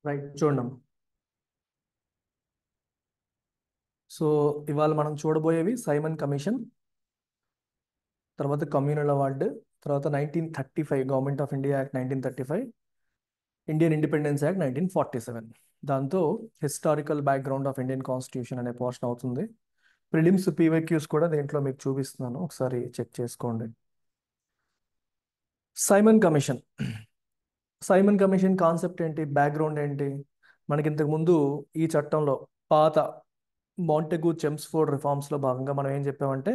Right చూడండి. So ఇవాళ మనం చూడబోయేవి సైమన్ కమిషన్, తర్వాత కమ్యూనల్ అవార్డు, తర్వాత 1935 government of India act 1935, Indian independence act 1947. దాంతో historical background of Indian constitution అనే పోర్షన్ అవుతుంది. ప్రిలిమ్స్ పీవైక్యూస్ కూడా దీంట్లో మీకు చూపిస్తున్నాను, ఒకసారి చెక్ చేసుకోండి. Simon commission Simon commission concept ఏంటి, బ్యాక్గ్రౌండ్ ఏంటి? మనకి ఇంతకు ముందు ఈ చట్టంలో పాత మాంటెగ్యూ చెమ్స్ఫోర్డ్ రిఫార్మ్స్లో భాగంగా మనం ఏం చెప్పామంటే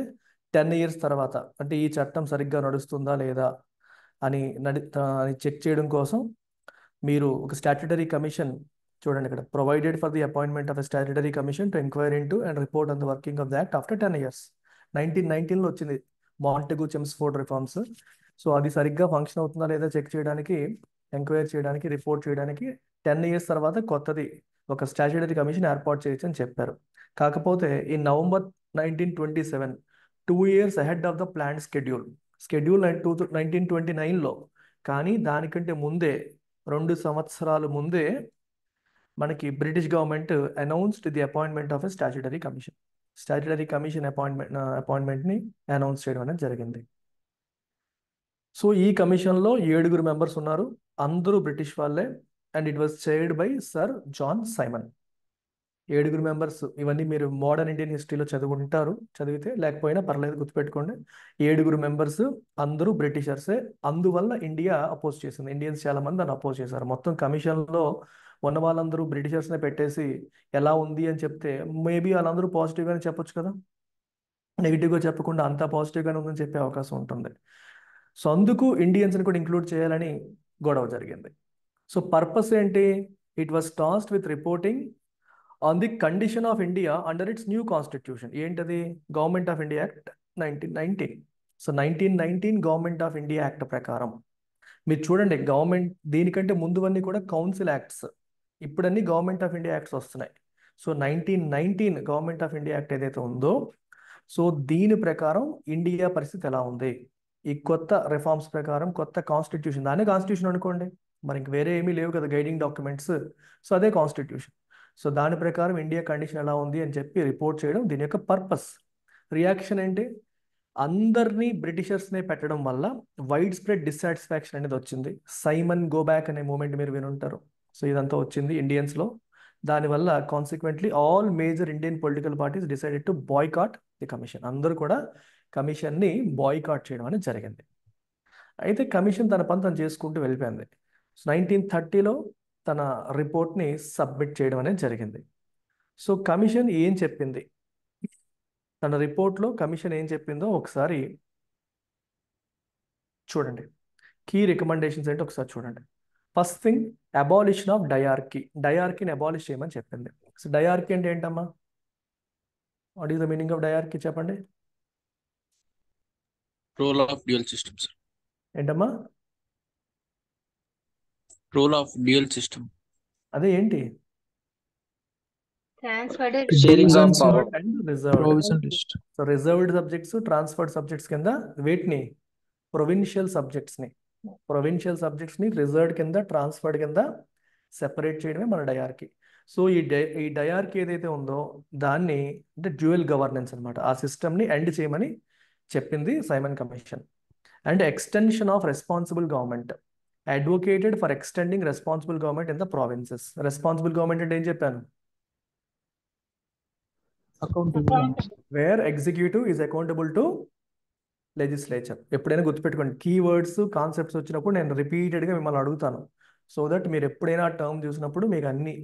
10 years తర్వాత, అంటే ఈ చట్టం సరిగ్గా నడుస్తుందా లేదా అని చెక్ చేయడం కోసం మీరు ఒక స్టాట్యుటరీ కమిషన్ చూడండి ఇక్కడ, provided for the appointment of a statutory commission to enquiry into and report on the working of the act after 10 years. 1919లో వచ్చింది మాంటెగ్యూ చెమ్స్ఫోర్డ్ రిఫార్మ్స్. సో అది సరిగ్గా ఫంక్షన్ అవుతుందా లేదా చెక్ చేయడానికి, ఎంక్వైరీ చేయడానికి, రిపోర్ట్ చేయడానికి 10 years తర్వాత కొత్తది ఒక స్టాట్యుటరీ కమిషన్ ఏర్పాటు చేయొచ్చు అని చెప్పారు. కాకపోతే ఈ November 1927, 2 years ahead of the plan schedule 1929లో, కానీ దానికంటే ముందే 2 సంవత్సరాల ముందే మనకి British government announced the appointment of a statutory commission. Statutory commission అపాయింట్మెంట్ని అనౌన్స్ చేయడం అనేది జరిగింది. సో ఈ కమిషన్లో 7 మెంబర్స్ ఉన్నారు, అందరూ బ్రిటిష్ వాళ్ళే. And it was chaired by sir John Simon. 7 members, ఇవన్నీ మీరు మోడర్న్ ఇండియన్ హిస్టరీలో చదివితే, లేకపోయినా పర్లేదు, గుర్తుపెట్టుకోండి. 7 మెంబర్స్ అందరూ బ్రిటిషర్సే. అందువల్ల ఇండియా అపోజ్ చేసింది, ఇండియన్స్ చాలా మంది దాన్ని అపోజ్ చేశారు. మొత్తం కమిషన్లో ఉన్న వాళ్ళందరూ బ్రిటిషర్స్నే పెట్టేసి ఎలా ఉంది అని చెప్తే మేబీ వాళ్ళందరూ పాజిటివ్గానే చెప్పొచ్చు కదా, నెగిటివ్గా చెప్పకుండా అంతా పాజిటివ్గానే ఉందని చెప్పే అవకాశం ఉంటుంది. సో అందుకు ఇండియన్స్ని కూడా ఇంక్లూడ్ చేయాలని గొడవ జరిగింది. సో పర్పస్ ఏంటి? It was tasked with reporting on the condition of India under its new constitution. ఏంటది? Government of India act 1919. So 1919 government of India act ప్రకారం మీరు చూడండి, గవర్నమెంట్ దీనికంటే ముందువన్నీ కూడా కౌన్సిల్ యాక్ట్స్, ఇప్పుడన్నీ గవర్నమెంట్ ఆఫ్ ఇండియా యాక్ట్స్ వస్తున్నాయి. So 1919 government of India act ఏదైతే ఉందో, సో దీని ప్రకారం ఇండియా పరిస్థితి ఎలా ఉంది, ఈ కొత్త రిఫార్మ్స్ ప్రకారం, కొత్త కాన్స్టిట్యూషన్, దాన్ని కాన్స్టిట్యూషన్ అనుకోండి, మరి ఇంక వేరే ఏమీ లేవు కదా గైడింగ్ డాక్యుమెంట్స్. సో అదే కాన్స్టిట్యూషన్. సో దాని ప్రకారం ఇండియా కండిషన్ ఎలా ఉంది అని చెప్పి రిపోర్ట్ చేయడం దీని యొక్క పర్పస్. రియాక్షన్ ఏంటి? అందరినీ బ్రిటిషర్స్నే పెట్టడం వల్ల వైడ్ స్ప్రెడ్ డిస్సాటిస్ఫాక్షన్ అనేది వచ్చింది. సైమన్ గో బ్యాక్ అనే మూమెంట్ మీరు వినుంటారు. సో ఇదంతా వచ్చింది ఇండియన్స్లో. దానివల్ల consequently all major Indian political parties decided to boycott the commission. అందరూ కూడా కమిషన్ని బాయ్కాట్ చేయడం అనేది జరిగింది. అయితే కమిషన్ తన పని తను చేసుకుంటూ వెళ్ళిపోయింది. 1930లో తన రిపోర్ట్ని సబ్మిట్ చేయడం అనేది జరిగింది. సో కమిషన్ ఏం చెప్పింది, తన రిపోర్ట్లో కమిషన్ ఏం చెప్పిందో ఒకసారి చూడండి. కీ రికమెండేషన్స్ ఏంటో ఒకసారి చూడండి. First thing, abolition of diarchy. డయార్కీని అబాలిష్ చేయమని చెప్పింది. సో డయార్కీ అంటే ఏంటమ్మా? What is the meaning of diarchy చెప్పండి. Role of dual systems. ఏంటమ్మా? Role of dual system. అదే ఏంటి? Transferred Sharing of Provisions power. And reserved. provision list. So reserved subjects, transferred subjects కింద వేటిని? ప్రొవిన్షియల్ సబ్జెక్ట్స్ని రిజర్వ్డ్ కింద, transferred కింద separate చేయడమే మన డయార్కీ. సో ఈ డయార్కీ ఏదైతే ఉందో దాన్ని, అంటే డ్యూయల్ గవర్నెన్స్ అనమాట, ఆ సిస్టమ్ని ఎండ్ చేయమని చెప్పింది Simon commission. And extension of responsible government, advocated for extending responsible government in the provinces. Responsible government అంటే ఏం చెప్పాను? Accountable. Where executive is accountable to legislature. ఎప్పుడైనా గుర్తుపెట్టుకోండి, కీవర్డ్స్, కాన్సెప్ట్స్ వచ్చినప్పుడు నేను రిపీటెడ్గా మిమ్మల్ని అడుగుతాను, సో దట్ మీరు ఎప్పుడైనా టర్మ్ చూసినప్పుడు మీకు అన్ని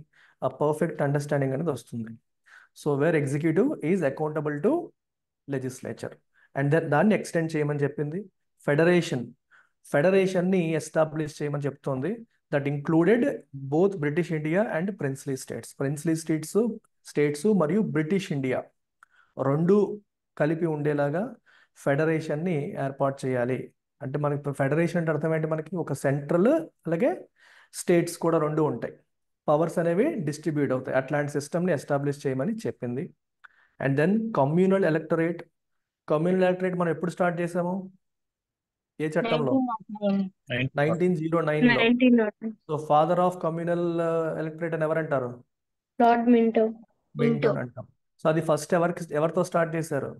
ఆ పర్ఫెక్ట్ అండర్స్టాండింగ్ అనేది వస్తుంది. So where executive is accountable to legislature. And దాన్ని ఎక్స్టెండ్ చేయమని చెప్పింది. ఫెడరేషన్ని ఎస్టాబ్లిష్ చేయమని చెప్తోంది. That included both British India and princely states మరియు బ్రిటిష్ ఇండియా రెండు కలిపి ఉండేలాగా ఫెడరేషన్ని ఏర్పాటు చేయాలి. అంటే మనకి ఫెడరేషన్ అంటే అర్థం ఏంటి? మనకి ఒక సెంట్రల్, అలాగే స్టేట్స్ కూడా రెండు ఉంటాయి, పవర్స్ అనేవి డిస్ట్రిబ్యూట్ అవుతాయి. అట్లాంటి సిస్టమ్ని ఎస్టాబ్లిష్ చేయమని చెప్పింది. అండ్ దెన్ కమ్యూనల్ ఎలక్టరేట్ మనం ఎప్పుడు స్టార్ట్ చేసాము? ఏ చట్టంలో? 1909లో. 1909 so father of communal electorate అని ఎవరంటారు? Lord Minto. మింటో అని అంటాం. సో అది ఫస్ట్ ఎవరితో స్టార్ట్ చేశారు?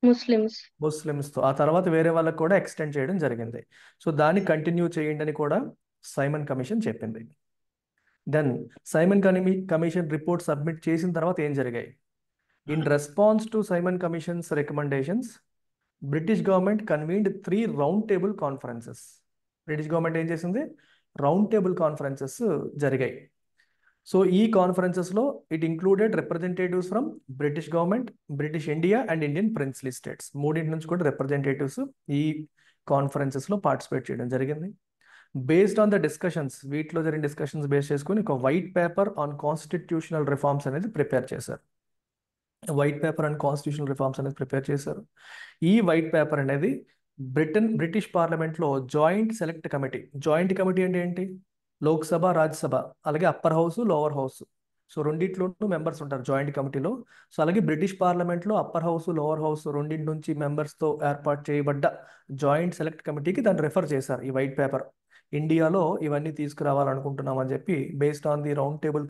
ముస్లిమ్స్. ముస్లిమ్స్తో. ఆ తర్వాత వేరే వాళ్ళకి కూడా ఎక్స్టెండ్ చేయడం జరిగింది. సో దాన్ని కంటిన్యూ చేయండి అని కూడా సైమన్ కమిషన్ చెప్పింది. Then Simon commission report submit చేసిన తర్వాత ఏం జరిగాయి? In response to Simon commission's recommendations, British government convened 3 round table conferences. British government ఏం చేసింది? రౌండ్ టేబుల్ కాన్ఫరెన్సెస్ జరిగాయి. సో ఈ కాన్ఫరెన్సెస్లో it included representatives from British government, British India and Indian princely states. మూడింటి నుంచి కూడా రిప్రజెంటేటివ్స్ ఈ కాన్ఫరెన్సెస్లో participate చేయడం జరిగింది. బేస్డ్ ఆన్ ద డిస్కషన్స్, వీటిలో జరిగిన డిస్కషన్స్ బేస్ చేసుకుని ఒక white paper on constitutional reforms అనేది ప్రిపేర్ చేశారు. White paper and constitutional reforms అనేది ప్రిపేర్ చేశారు. ఈ వైట్ పేపర్ అనేది బ్రిటిష్ పార్లమెంట్లో joint select committee. Joint committee అంటే ఏంటి? లోక్సభ, రాజ్యసభ, అలాగే upper house, lower house. So రెండిట్లోనూ మెంబర్స్ ఉంటారు జాయింట్ కమిటీలో. సో అలాగే బ్రిటిష్ పార్లమెంట్లో అప్పర్ హౌస్, లోవర్ హౌస్ రెండింటి నుంచి మెంబర్స్తో ఏర్పాటు చేయబడ్డ జాయింట్ సెలెక్ట్ కమిటీకి దాన్ని రెఫర్ చేశారు ఈ వైట్ పేపర్. ఇండియాలో ఇవన్నీ తీసుకురావాలనుకుంటున్నామని చెప్పి based on the round table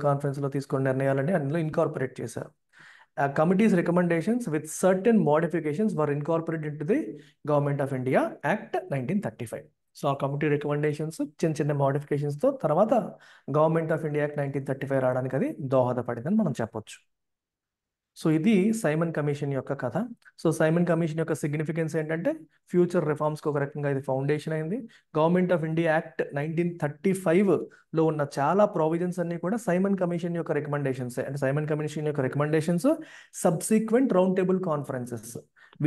కాన్ఫరెన్స్లో తీసుకున్న నిర్ణయాలని అందులో ఇన్కార్పొరేట్ చేశారు. Committee's recommendations with certain modifications were incorporated into the Government of India Act 1935. So ఆ కమిటీ రికమెండేషన్స్ చిన్న చిన్న మోడిఫికేషన్స్తో తర్వాత గవర్నమెంట్ ఆఫ్ ఇండియా యాక్ట్ 1935 రావడానికి అది దోహదపడిందని మనం చెప్పొచ్చు. సో ఇది సైమన్ కమిషన్ యొక్క కథ. సో సైమన్ కమిషన్ యొక్క సిగ్నిఫికెన్స్ ఏంటంటే ఫ్యూచర్ రిఫార్మ్స్కి ఒక రకంగా ఇది ఫౌండేషన్ అయింది. గవర్నమెంట్ ఆఫ్ ఇండియా యాక్ట్ 1935లో ఉన్న చాలా ప్రొవిజన్స్ అన్ని కూడా సైమన్ కమిషన్ యొక్క రికమెండేషన్స్. అంటే సైమన్ కమిషన్ యొక్క recommendations subsequent round table conferences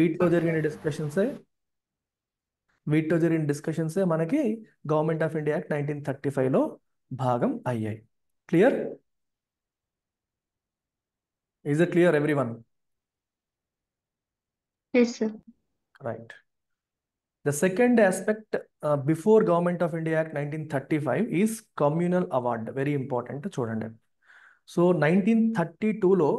వీటిలో జరిగిన డిస్కషన్సే మనకి గవర్నమెంట్ ఆఫ్ ఇండియా యాక్ట్ 1935లో భాగం అయ్యాయి. Clear? Is it clear, everyone? Yes, sir. Right. The second aspect before Government of India Act 1935 is communal award. Very important. చూడండి. So 1932లో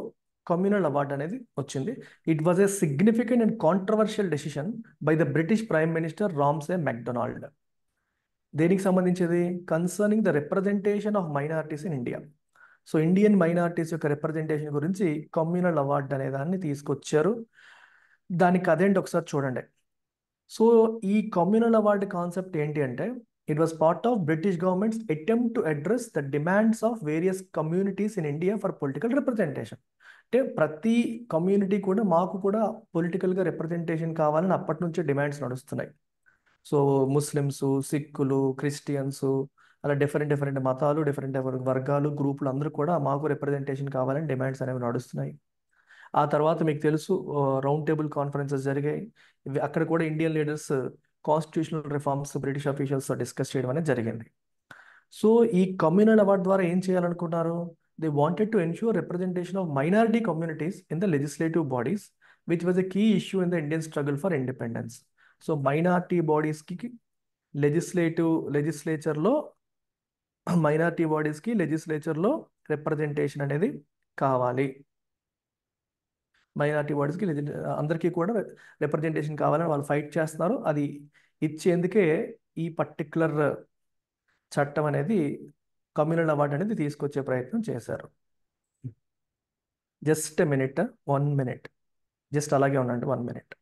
communal award అనేది వచ్చింది. It was a significant and controversial decision by the British prime minister Ramsay MacDonald. దేనికి సంబంధించేది? Concerning the representation of minorities in India. So Indian minorities యొక్క representation గురించి communal award అనే దాన్ని తీసుకొచ్చారు. దానికి అదేంటి ఒకసారి చూడండి. సో ఈ కమ్యూనల్ అవార్డ్ కాన్సెప్ట్ ఏంటి అంటే it was part of British governments attempt to address the demands of various communities in India for political representation. అంటే ప్రతి కమ్యూనిటీ కూడా మాకు కూడా పొలిటికల్గా రిప్రజెంటేషన్ కావాలని అప్పటి నుంచే డిమాండ్స్ నడుస్తున్నాయి. సో ముస్లిమ్స్, సిక్కులు, క్రిస్టియన్స్, అలా డిఫరెంట్ మతాలు, డిఫరెంట్ వర్గాలు, గ్రూపులు అందరూ కూడా మాకు రిప్రజెంటేషన్ కావాలని డిమాండ్స్ అనేవి నడుస్తున్నాయి. ఆ తర్వాత మీకు తెలుసు రౌండ్ టేబుల్ కాన్ఫరెన్సెస్ జరిగాయి. అక్కడ కూడా Indian leaders constitutional reforms British అఫీషియల్స్తో డిస్కస్ చేయడం అనేది జరిగింది. సో ఈ కమ్యూనల్ అవార్డ్ ద్వారా ఏం చేయాలనుకున్నారు? They wanted to ensure representation of minority communities in the legislative bodies which was a key issue in the Indian struggle for independence. So minority బాడీస్కి లెజిస్లేచర్లో రిప్రజెంటేషన్ అనేది కావాలి. మైనారిటీ బాడీస్కి అందరికీ కూడా రిప్రజెంటేషన్ కావాలని వాళ్ళు ఫైట్ చేస్తున్నారు. అది ఇచ్చేందుకే ఈ పర్టిక్యులర్ చట్టం అనేది కమ్యూనల్ అవార్డు అనేది తీసుకొచ్చే ప్రయత్నం చేశారు. జస్ట్ మినిట్, 1 minute, జస్ట్ అలాగే ఉండండి 1 minute.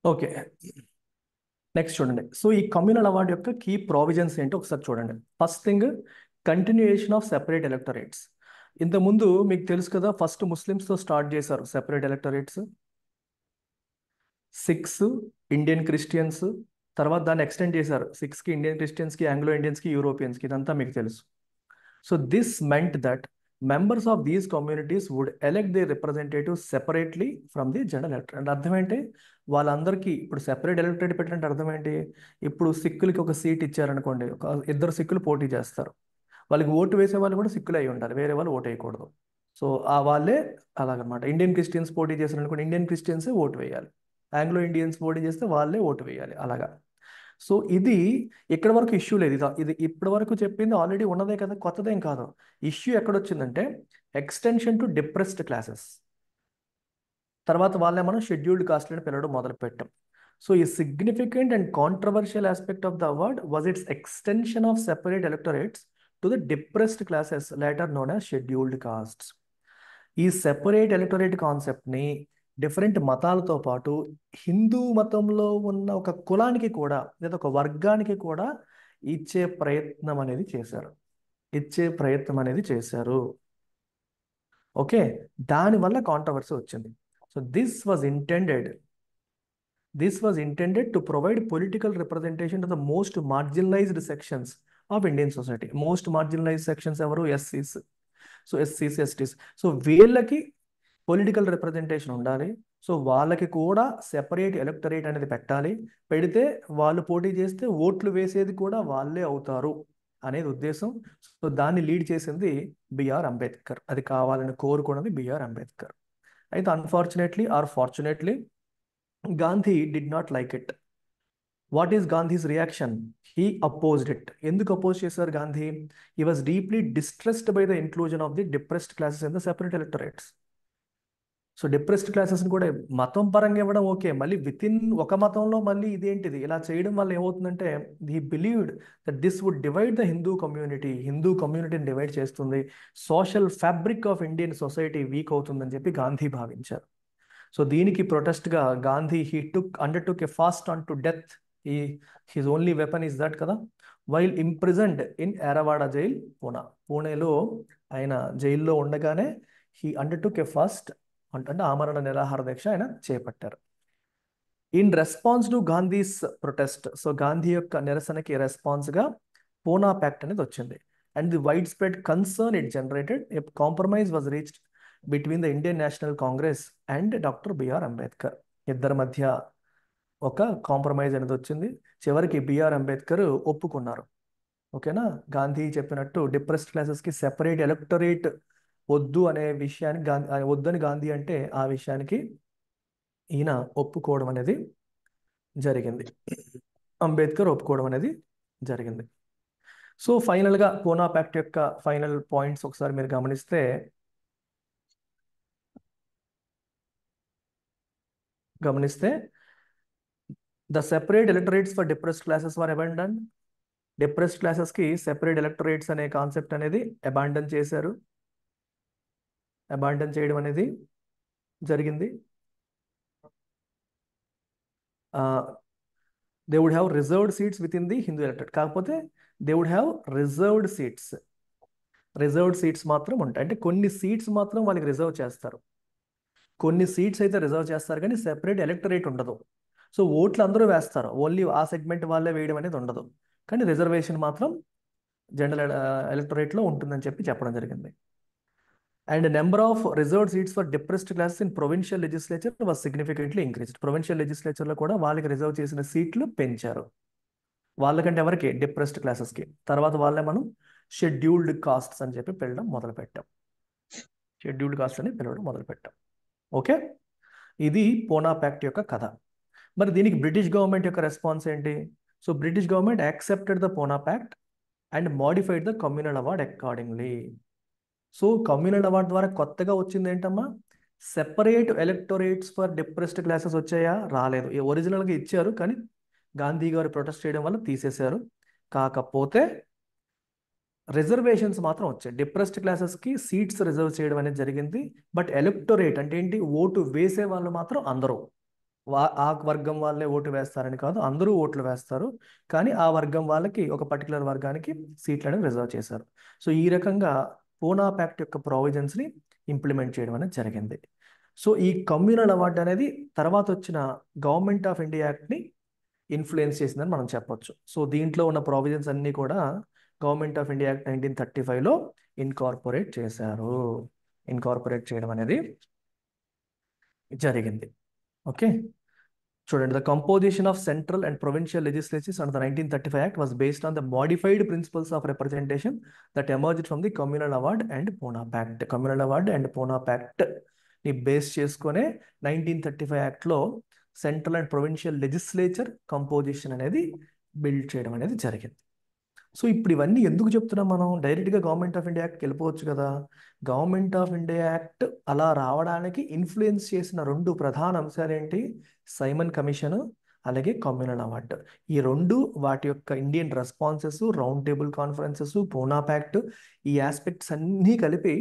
ఓకే, నెక్స్ట్ చూడండి. సో ఈ కమ్యూనల్ అవార్డు యొక్క కీ ప్రావిజన్స్ ఏంటో ఒకసారి చూడండి. First thing, continuation of separate electorates. ఇంతకుముందు మీకు తెలుసు కదా, ఫస్ట్ ముస్లిమ్స్తో స్టార్ట్ చేశారు separate electorates, six Indian Christians, తర్వాత దాన్ని ఎక్స్టెండ్ చేశారు సిక్స్కి ఇండియన్ క్రిస్టియన్స్కి, ఆంగ్లో ఇండియన్స్కి, యూరోపియన్స్కి, ఇదంతా మీకు తెలుసు. So this meant that members of these communities would elect their representatives separately from the general electorate. అంటే అర్థం ఏంటి, వాళ్ళందరికీ ఇప్పుడు సెపరేట్ ఎలక్టరేట్ పెట్టినట్టు అర్థం ఏంటి, ఇప్పుడు సిక్కులకి ఒక సీట్ ఇచ్చారనుకోండి, ఒక ఇద్దరు సిక్కులు పోటీ చేస్తారు, వాళ్ళకి ఓటు వేసే వాళ్ళు కూడా సిక్కులు అయి ఉండాలి, వేరే వాళ్ళు ఓటు వేయకూడదు. సో ఆ వాళ్ళే అలాగనమాట. ఇండియన్ క్రిస్టియన్స్ పోటీ చేశారు అనుకోండి, ఇండియన్ క్రిస్టియన్సే ఓటు వేయాలి, ఆంగ్లో ఇండియన్స్ పోటీ చేస్తే వాళ్ళే ఓటు వేయాలి, అలాగా. సో ఇది ఇక్కడ వరకు ఇష్యూ లేదు. ఇది ఇప్పటి వరకు చెప్పింది ఆల్రెడీ ఉన్నదే కదా, కొత్తదేం కాదు. ఇష్యూ ఎక్కడొచ్చిందంటే ఎక్స్టెన్షన్ టు డిప్రెస్డ్ క్లాసెస్. తర్వాత వాళ్ళే మనం షెడ్యూల్డ్ కాస్ట్ అని పిలవడం మొదలు పెట్టాం. సో ఈ significant and controversial aspect of the award was it's extension of separate electorates to the depressed classes later known as scheduled costs. ఈ సెపరేట్ ఎలక్టరేట్ కాన్సెప్ట్ని డిఫరెంట్ మతాలతో పాటు హిందూ మతంలో ఉన్న ఒక కులానికి కూడా లేదా ఒక వర్గానికి కూడా ఇచ్చే ప్రయత్నం అనేది చేశారు. ఓకే, దానివల్ల కాంట్రవర్సీ వచ్చింది. So this was intended to provide political representation to the most marginalised sections of Indian society. Most marginalised sections ఎవరు? ఎస్సీస్. సో ఎస్సీస్, ఎస్టీస్. సో వీళ్ళకి పొలిటికల్ రిప్రజెంటేషన్ ఉండాలి. సో వాళ్ళకి కూడా సెపరేట్ ఎలక్టరేట్ అనేది పెట్టాలి. పెడితే వాళ్ళు పోటీ చేస్తే ఓట్లు వేసేది కూడా వాళ్ళే అవుతారు అనేది ఉద్దేశం. సో దాన్ని లీడ్ చేసింది బిఆర్ అంబేద్కర్. అది కావాలని కోరుకున్నది బిఆర్ అంబేద్కర్. అయితే unfortunately or fortunately Gandhi did not like it. What is Gandhi's reaction? He opposed it. ఎందుకు అపోజ్ చేశారు Gandhi? He was deeply distressed by the inclusion of the depressed classes in the separate electorates. So depressed క్లాసెస్ని కూడా మతం పరంగా ఇవ్వడం okay, మళ్ళీ with in ఒక మతంలో మళ్ళీ ఇదేంటిది ఇలా చేయడం వల్ల ఏమవుతుందంటే, he believed that this would divide the Hindu కమ్యూనిటీని డివైడ్ చేస్తుంది, social fabric of Indian society weak అవుతుందని చెప్పి గాంధీ భావించారు. సో దీనికి ప్రొటెస్ట్గా Gandhi undertook a fast on to death. His only weapon is that కదా, while imprisoned in Yerawada jail, పూణేలో ఆయన జైల్లో ఉండగానే హీ అండర్టుక్ ఎ ఫాస్ట్ అంటే ఆమరణ నిరాహార దీక్ష ఆయన చేపట్టారు. In response to Gandhi's protest, so Gandhi యొక్క నిరసనకి రెస్పాన్స్గా పూనా ప్యాక్ట్ అనేది వచ్చింది. And the widespread concern it generated, a compromise was reached between the Indian National Congress and doctor B R Ambedkar. ఇద్దరి మధ్య ఒక కాంప్రమైజ్ అనేది వచ్చింది. చివరికి బిఆర్ అంబేద్కర్ ఒప్పుకున్నారు. ఓకేనా, గాంధీ చెప్పినట్టు డిప్రెస్డ్ క్లాసెస్కి సెపరేట్ ఎలక్టరేట్ వద్దు అనే విషయానికి వద్దని గాంధీ అంటే ఆ విషయానికి ఈయన ఒప్పుకోవడం అనేది జరిగింది, అంబేద్కర్ ఒప్పుకోవడం అనేది జరిగింది. సో ఫైనల్గా పూనా ప్యాక్ట్ యొక్క ఫైనల్ పాయింట్స్ ఒకసారి మీరు గమనిస్తే the separate electorates for depressed classes were abandon. Depressed క్లాసెస్కి సెపరేట్ ఎలక్టరేట్స్ అనే కాన్సెప్ట్ అనేది అబాండన్ చేయడం అనేది జరిగింది. They would have reserved seats with in the Hindu electorate. కాకపోతే they would have reserved seats మాత్రం ఉంటాయి. అంటే కొన్ని సీట్స్ మాత్రం వాళ్ళకి రిజర్వ్ చేస్తారు, కొన్ని సీట్స్ అయితే రిజర్వ్ చేస్తారు, కానీ సెపరేట్ ఎలక్టరేట్ ఉండదు. సో ఓట్లు అందరూ వేస్తారు, ఓన్లీ ఆ సెగ్మెంట్ వాళ్ళే వేయడం అనేది ఉండదు, కానీ రిజర్వేషన్ మాత్రం జనరల్ ఎలక్టరేట్లో ఉంటుందని చెప్పడం జరిగింది. And the number of reserved seats for depressed classes in provincial legislature was significantly increased. Provincial legislature లో కూడా వాళ్ళకి రిజర్వ్ చేసిన సీట్లు పెంచారు. వాళ్ళకంటే ఎవరికి? డిప్రెస్డ్ క్లాసెస్కి. తర్వాత వాళ్ళే మనం షెడ్యూల్డ్ కాస్ట్స్ అని చెప్పి పిలవడం మొదలుపెట్టాం. ఓకే, ఇది పూనా ప్యాక్ట్ యొక్క కథ. మరి దీనికి బ్రిటిష్ గవర్నమెంట్ యొక్క రెస్పాన్స్ ఏంటి? So British government accepted the Poona pact and modified the communal award accordingly. So communal award ద్వారా కొత్తగా వచ్చింది ఏంటమ్మా? Separate electorates for depressed classes వచ్చాయా? రాలేదు. ఒరిజినల్గా ఇచ్చారు, కానీ గాంధీ గారు ప్రొటెస్ట్ చేయడం వల్ల తీసేశారు. కాకపోతే రిజర్వేషన్స్ మాత్రం వచ్చాయి. డిప్రెస్డ్ క్లాసెస్కి సీట్స్ రిజర్వ్ చేయడం అనేది జరిగింది. బట్ ఎలక్టోరేట్ అంటే ఏంటి? ఓటు వేసే వాళ్ళు మాత్రం అందరూ. ఆ వర్గం వాళ్ళే ఓటు వేస్తారని కాదు, అందరూ ఓట్లు వేస్తారు. కానీ ఆ వర్గం వాళ్ళకి, ఒక పర్టికులర్ వర్గానికి సీట్లను రిజర్వ్ చేశారు. సో ఈ రకంగా పూనా ప్యాక్ట్ యొక్క ప్రావిజన్స్ని ఇంప్లిమెంట్ చేయడం అనేది జరిగింది. సో ఈ కమ్యూనల్ అవార్డు అనేది తర్వాత వచ్చిన గవర్నమెంట్ ఆఫ్ ఇండియా యాక్ట్ని ఇన్ఫ్లుయెన్స్ చేసిందని మనం చెప్పొచ్చు. సో దీంట్లో ఉన్న ప్రావిజన్స్ అన్నీ కూడా గవర్నమెంట్ ఆఫ్ ఇండియా యాక్ట్ 1935లో ఇన్కార్పొరేట్ చేశారు. ఇన్కార్పొరేట్ చేయడం అనేది జరిగింది. ఓకే, చూడండి, the composition of central and provincial legislatures under the 1935 act was based on the modified principles of representation that emerged from the communal award and Poona pact. Communal award and Poona pact ని base చేసుకునే 1935 యాక్ట్లో central and provincial legislature composition అనేది build చేయడం అనేది జరిగింది. So ఇప్పుడు ఇవన్నీ ఎందుకు చెప్తున్నాం మనం? డైరెక్ట్గా గవర్నమెంట్ ఆఫ్ ఇండియా యాక్ట్కి వెళ్ళిపోవచ్చు కదా. గవర్నమెంట్ ఆఫ్ ఇండియా యాక్ట్ అలా రావడానికి ఇన్ఫ్లుయెన్స్ చేసిన రెండు ప్రధాన అంశాలు ఏంటి? సైమన్ కమిషన్, అలాగే కమ్యూనల్ అవార్డు. ఈ రెండు వాటి యొక్క Indian responses, round table conferences, Poona pact, ఈ ఆస్పెక్ట్స్ అన్నీ కలిపి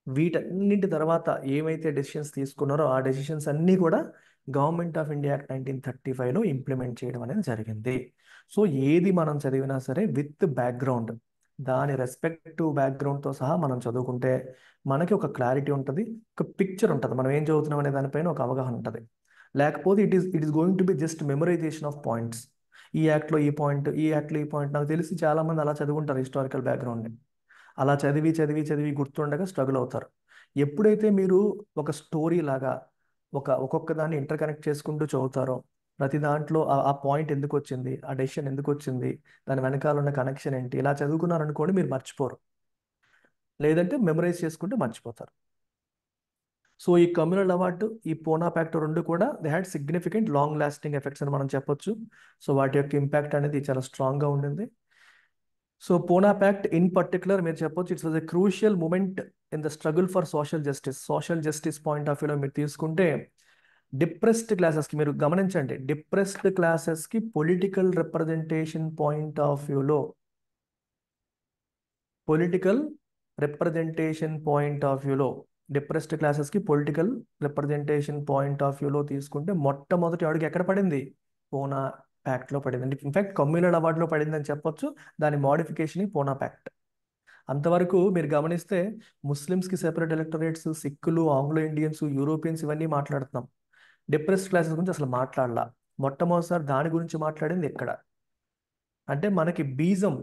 వీటన్నింటి తర్వాత ఏమైతే డెసిషన్స్ తీసుకున్నారో ఆ డెసిషన్స్ అన్నీ కూడా గవర్నమెంట్ ఆఫ్ ఇండియా యాక్ట్ 1935లో ఇంప్లిమెంట్ చేయడం అనేది జరిగింది. సో ఏది మనం చదివినా సరే విత్ బ్యాక్గ్రౌండ్, దాని రెస్పెక్టివ్ బ్యాక్గ్రౌండ్తో సహా మనం చదువుకుంటే మనకి ఒక క్లారిటీ ఉంటుంది, ఒక పిక్చర్ ఉంటుంది, మనం ఏం చదువుతున్నాం అనే దానిపైన ఒక అవగాహన ఉంటుంది. లేకపోతే it is going to be just memorisation of points. ఈ యాక్ట్లో ఈ పాయింట్, ఈ యాక్ట్లో ఈ పాయింట్. నాకు తెలిసి చాలామంది అలా చదువుకుంటారు హిస్టారికల్ బ్యాక్గ్రౌండ్ని. అలా చదివి చదివి చదివి గుర్తుండగా స్ట్రగుల్ అవుతారు. ఎప్పుడైతే మీరు ఒక స్టోరీ లాగా ఒక్కొక్క దాన్ని ఇంటర్ కనెక్ట్ చేసుకుంటూ చదువుతారో, ప్రతి దాంట్లో ఆ పాయింట్ ఎందుకు వచ్చింది, ఆ డెసిషన్ ఎందుకు వచ్చింది, దాని వెనకాల ఉన్న కనెక్షన్ ఏంటి, ఇలా చదువుకున్నారనుకోండి మీరు మర్చిపోరు. లేదంటే మెమరైజ్ చేసుకుంటే మర్చిపోతారు. సో ఈ కమ్యూనల్ అవార్డు, ఈ పూనా ప్యాక్ట్ రెండు కూడా they had significant long lasting effects అని మనం చెప్పొచ్చు. సో వాటి యొక్క ఇంపాక్ట్ అనేది చాలా స్ట్రాంగ్గా ఉండింది. So Poona pact in particular మీరు చెప్పొచ్చు it's was a crucial moment in the struggle for social justice. Social justice point of వ్యూలో మీరు తీసుకుంటే డిప్రెస్డ్ క్లాసెస్కి, మీరు గమనించండి, డిప్రెస్డ్ క్లాసెస్కి పొలిటికల్ రిప్రజెంటేషన్ పాయింట్ ఆఫ్ వ్యూలో, పొలిటికల్ రిప్రజెంటేషన్ పాయింట్ ఆఫ్ వ్యూలో డిప్రెస్డ్ క్లాసెస్కి పొలిటికల్ రిప్రజెంటేషన్ పాయింట్ ఆఫ్ వ్యూలో తీసుకుంటే మొట్టమొదటి అడుగు ఎక్కడ పడింది? పూనా ప్యాక్ట్లో పడింది. ఇన్ఫాక్ట్ కమ్యూనల్ అవార్డులో పడిందని చెప్పొచ్చు. దాని మోడిఫికేషన్ పూనా ప్యాక్ట్. అంతవరకు మీరు గమనిస్తే ముస్లిమ్స్కి సెపరేట్ ఎలక్టరేట్స్, సిక్కులు, ఆంగ్లో ఇండియన్స్, యూరోపియన్స్ ఇవన్నీ మాట్లాడుతున్నాం. డిప్రెస్డ్ క్లాసెస్ గురించి అసలు మాట్లాడలా. మొట్టమొదటిసారి దాని గురించి మాట్లాడింది ఎక్కడ అంటే మనకి బీజం,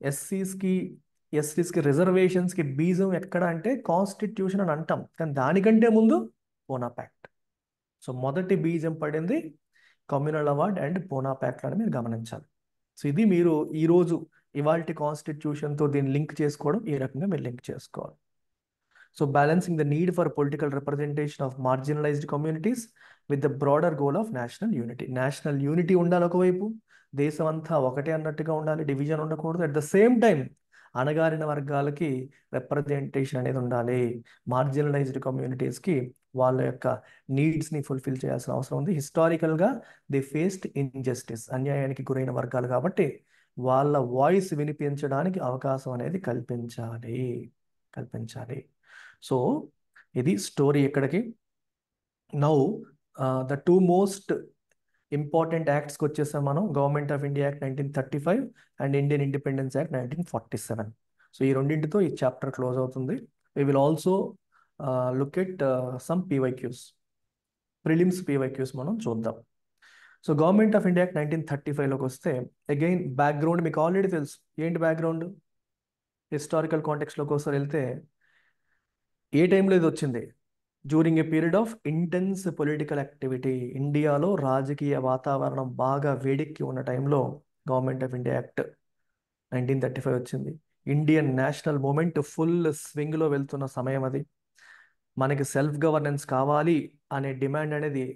ఎస్సీస్కి రిజర్వేషన్స్కి బీజం ఎక్కడ అంటే కాన్స్టిట్యూషన్ అని అంటాం, కానీ దానికంటే ముందు పూనా ప్యాక్ట్. సో మొదటి బీజం పడింది communal award and Poona pact అని మీరు గమనించాలి. సో ఇది మీరు ఈరోజు ఇవాల్టి కాన్స్టిట్యూషన్తో దీన్ని లింక్ చేసుకోవడం, ఈ రకంగా మీరు లింక్ చేసుకోవాలి. So balancing the need for political representation of marginalised communities with the broader goal of national unity. National unity ఉండాలి ఒకవైపు, దేశం అంతా ఒకటే అన్నట్టుగా ఉండాలి, డివిజన్ ఉండకూడదు. అట్ ద సేమ్ టైం అణగారిన వర్గాలకి రిప్రజెంటేషన్ అనేది ఉండాలి. మార్జినలైజ్డ్ కమ్యూనిటీస్కి వాళ్ళ యొక్క నీడ్స్ని ఫుల్ఫిల్ చేయాల్సిన అవసరం ఉంది. హిస్టారికల్గా దే ఫేస్డ్ ఇన్జస్టిస్, అన్యాయానికి గురైన వర్గాలు కాబట్టి వాళ్ళ వాయిస్ వినిపించడానికి అవకాశం అనేది కల్పించాలి. సో ఇది స్టోరీ ఇక్కడికి. Now the two most important యాక్ట్స్కి వచ్చేసాం మనం. Government of India act 1935 and Indian independence act 1947. So ఈ రెండింటితో ఈ చాప్టర్ క్లోజ్ అవుతుంది. We will also look at some PYQs, prelims PYQs మనం చూద్దాం. So government of India act 1935లోకి వస్తే అగైన్ బ్యాక్గ్రౌండ్ మీకు ఆల్రెడీ తెలుసు. ఏంటి బ్యాక్గ్రౌండ్? హిస్టారికల్ కాంటెక్స్లోకి ఒకసారి వెళ్తే ఏ టైంలో ఇది వచ్చింది? During a period of intense political activity. ఇండియాలో రాజకీయ వాతావరణం బాగా వేడెక్కి ఉన్న టైంలో గవర్నమెంట్ ఆఫ్ ఇండియా యాక్ట్ 1935 వచ్చింది. ఇండియన్ నేషనల్ మూమెంట్ ఫుల్ స్వింగ్లో వెళ్తున్న సమయం అది. మనకి సెల్ఫ్ గవర్నెన్స్ కావాలి అనే డిమాండ్ అనేది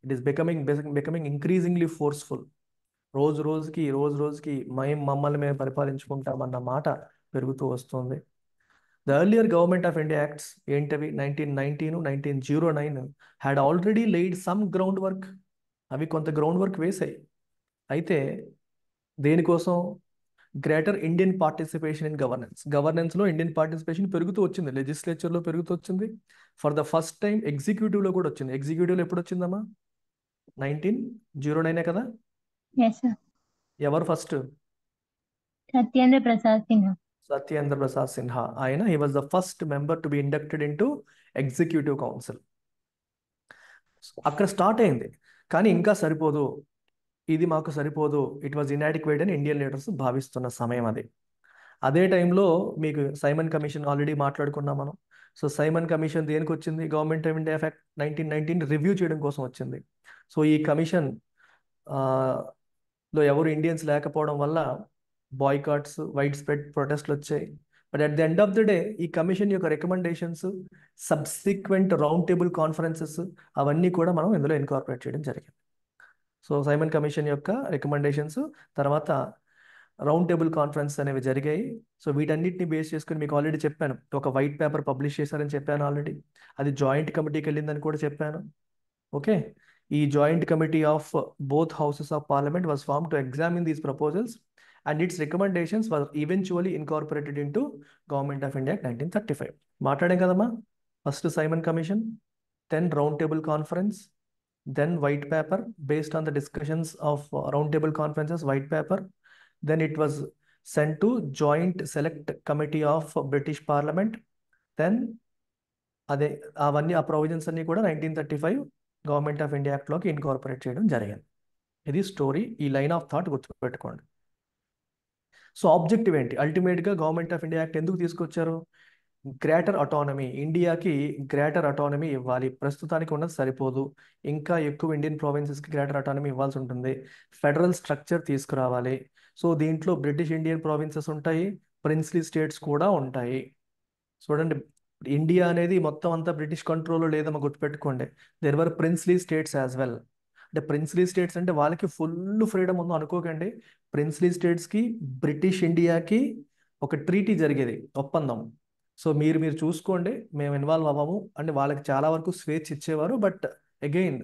it is becoming increasingly forceful. రోజు రోజుకి మమ్మల్ని మేము పరిపాలించుకుంటామన్న మాట పెరుగుతూ వస్తుంది. The earlier Government of India Acts ఏంటవి 1919, 1909 had already laid some groundwork. అవి కొంత గ్రౌండ్ వర్క్ వేసాయి. అయితే దేనికోసం? గ్రేటర్ ఇండియన్ పార్టిసిపేషన్ ఇన్ గవర్నెన్స్లో ఇండియన్ పార్టిసిపేషన్ పెరుగుతూ వచ్చింది, లెజిస్లేచర్లో పెరుగుతూ వచ్చింది. ఫర్ ద ఫస్ట్ టైం ఎగ్జిక్యూటివ్లో కూడా వచ్చింది. ఎగ్జిక్యూటివ్లో ఎప్పుడు వచ్చిందమ్మా? 1909 కదా? Yes, sir. ఎవరు first? Satyendra Prasad Sinha. Satyendra Prasad Sinha. ఆయన he was the first member to be inducted into executive council. అక్కడ స్టార్ట్ అయింది, కానీ ఇంకా సరిపోదు, ఇది మాకు సరిపోదు, ఇట్ వాజ్ ఇన్యాడిక్వేట్ అని ఇండియన్ లీడర్స్ భావిస్తున్న సమయం అది. అదే టైంలో మీకు సైమన్ కమిషన్ ఆల్రెడీ మాట్లాడుకున్నాం మనం. సో సైమన్ కమిషన్ దేనికి వచ్చింది? Government of India act 1919 review చేయడం కోసం వచ్చింది. సో ఈ కమిషన్ లో ఎవరు ఇండియన్స్ లేకపోవడం వల్ల బాయ్కాట్స్, వైడ్ స్ప్రెడ్ ప్రొటెస్ట్లు వచ్చాయి. But at the end of the day ఈ కమిషన్ యొక్క recommendations, subsequent round table conferences అవన్నీ కూడా మనం ఇందులో ఇన్కార్పొరేట్ చేయడం జరిగింది. సో సైమన్ కమిషన్ యొక్క రికమెండేషన్స్ తర్వాత రౌండ్ టేబుల్ కాన్ఫరెన్స్ అనేవి జరిగాయి. సో వీటన్నిటిని బేస్ చేసుకుని మీకు ఆల్రెడీ చెప్పాను, ఒక వైట్ పేపర్ పబ్లిష్ చేశారని చెప్పాను ఆల్రెడీ. అది జాయింట్ కమిటీకి వెళ్ళిందని కూడా చెప్పాను. ఓకే, ఈ joint committee of both houses of parliament was form to examine these proposals and its recommendations was eventually incorporated in to government of India 1935. మాట్లాడాం కదమ్మా, first Simon commission, then round table conference, then white paper based on the discussions of round table conferences, white paper, then it was sent to joint select committee of British Parliament, then అదే అవన్నీ ఆ provisions అన్ని కూడా 1935 government of India యాక్ట్లోకి incorporate చేయడం జరిగింది. ఇది story, ఈ line of thought గుర్తుపెట్టుకోండి. సో ఆబ్జెక్టివ్ ఏంటి? అల్టిమేట్గా గవర్నమెంట్ ఆఫ్ ఇండియా యాక్ట్ ఎందుకు తీసుకొచ్చారు? గ్రేటర్ అటానమీ, ఇండియాకి గ్రేటర్ అటానమీ ఇవ్వాలి. ప్రస్తుతానికి ఉన్నది సరిపోదు, ఇంకా ఎక్కువ ఇండియన్ ప్రావిన్సెస్కి గ్రేటర్ అటానమీ ఇవ్వాల్సి ఉంటుంది. ఫెడరల్ స్ట్రక్చర్ తీసుకురావాలి. సో దీంట్లో బ్రిటిష్ ఇండియన్ ప్రావిన్సెస్ ఉంటాయి, ప్రిన్స్లీ స్టేట్స్ కూడా ఉంటాయి. చూడండి, ఇండియా అనేది మొత్తం అంతా బ్రిటిష్ కంట్రోల్లో లేదమ్మా, గుర్తుపెట్టుకోండి. There were princely states as well. అంటే ప్రిన్స్లీ స్టేట్స్ అంటే వాళ్ళకి ఫుల్ ఫ్రీడమ్ ఉందో అనుకోకండి. ప్రిన్స్లీ స్టేట్స్కి బ్రిటిష్ ఇండియాకి ఒక ట్రీటీ జరిగేది, ఒప్పందం. సో మీరు చూసుకోండి, మేము ఇన్వాల్వ్ అవ్వము అంటే వాళ్ళకి చాలా వరకు స్వేచ్ఛ ఇచ్చేవారు. బట్ అగైన్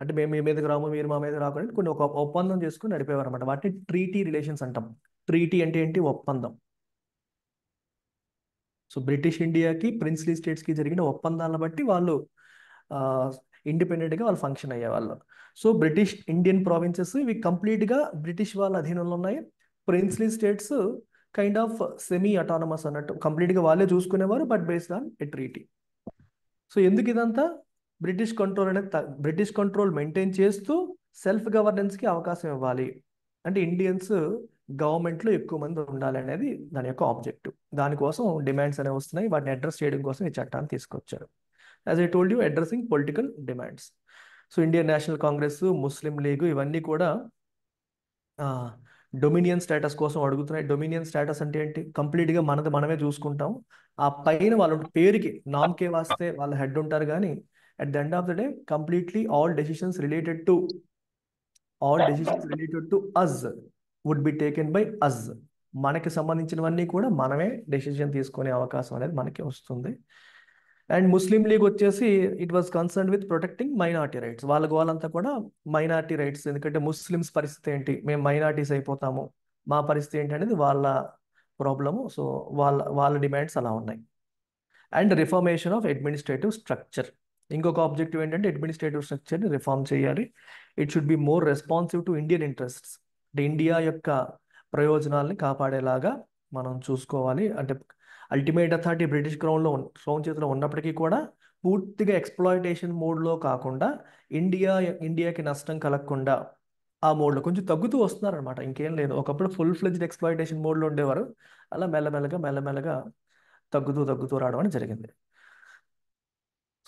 అంటే మేము మీ మీదకి రాము, మీరు మా మీదకి రాకుండా కొన్ని ఒక ఒప్పందం చేసుకుని నడిపేవారు అనమాట. వాటిని ట్రీటీ రిలేషన్స్ అంటాం. ట్రీటీ అంటే ఏంటి? ఒప్పందం. సో బ్రిటిష్ ఇండియాకి ప్రిన్స్లీ స్టేట్స్కి జరిగిన ఒప్పందాలను బట్టి వాళ్ళు ఇండిపెండెంట్గా వాళ్ళు ఫంక్షన్ అయ్యేవాళ్ళు. సో బ్రిటిష్ ఇండియన్ ప్రావిన్సెస్ ఇవి కంప్లీట్గా బ్రిటిష్ వాళ్ళ అధీనంలో ఉన్నాయి. Princely states kind of semi autonomous అన్నట్టు, కంప్లీట్గా వాళ్ళే చూసుకునేవారు, but based on a treaty. So ఎందుకు ఇదంతా? బ్రిటిష్ కంట్రోల్ అనేది బ్రిటిష్ కంట్రోల్ మెయింటైన్ చేస్తూ సెల్ఫ్ గవర్నెన్స్కి అవకాశం ఇవ్వాలి. అంటే ఇండియన్స్ గవర్నమెంట్లో ఎక్కువ మంది ఉండాలి అనేది దాని యొక్క ఆబ్జెక్టివ్. దానికోసం డిమాండ్స్ అనేవి వస్తున్నాయి, వాటిని అడ్రస్ చేయడం కోసం ఈ చట్టాన్ని తీసుకొచ్చారు. As I told you, addressing political demands. So Indian National Congress, Muslim league ఇవన్నీ కూడా డొమినియన్ స్టేటస్ కోసం అడుగుతున్నాయి. డొమినియన్ స్టేటస్ అంటే ఏంటి? కంప్లీట్గా మనది మనమే చూసుకుంటాం. ఆ పైన వాళ్ళ పేరుకి నామ్కే వాస్తే వాళ్ళ హెడ్ ఉంటారు, కానీ at the end of the day completely all decisions related to us would be taken by us. మనకి సంబంధించినవన్నీ కూడా మనమే డెసిషన్ తీసుకునే అవకాశం అనేది మనకి వస్తుంది. అండ్ ముస్లిం లీగ్ వచ్చేసి it was concern with protecting minority rights. వాళ్ళంతా కూడా మైనారిటీ రైట్స్, ఎందుకంటే ముస్లిమ్స్ పరిస్థితి ఏంటి, మేము మైనారిటీస్ అయిపోతాము, మా పరిస్థితి ఏంటి అనేది వాళ్ళ ప్రాబ్లము. సో వాళ్ళ డిమాండ్స్ అలా ఉన్నాయి. And reformation of administrative structure, ఇంకొక ఆబ్జెక్టివ్ ఏంటంటే అడ్మినిస్ట్రేటివ్ స్ట్రక్చర్ని రిఫార్మ్ చేయాలి. It should be more responsive to Indian interests. అంటే ఇండియా యొక్క ప్రయోజనాల్ని కాపాడేలాగా మనం చూసుకోవాలి. అంటే అల్టిమేట్ అథారిటీ బ్రిటిష్ క్రౌన్ చేతిలో ఉన్నప్పటికీ కూడా పూర్తిగా ఎక్స్ప్లాయిటేషన్ మోడ్లో కాకుండా ఇండియాకి నష్టం కలగకుండా ఆ మోడ్లో కొంచెం తగ్గుతూ వస్తున్నారనమాట. ఇంకేం లేదు, ఒకప్పుడు ఫుల్ ఫ్లెడ్జ్డ్ ఎక్స్ప్లాయిటేషన్ మోడ్లో ఉండేవారు, అలా మెల్లమెల్లగా తగ్గుతూ రావడం అని జరిగింది.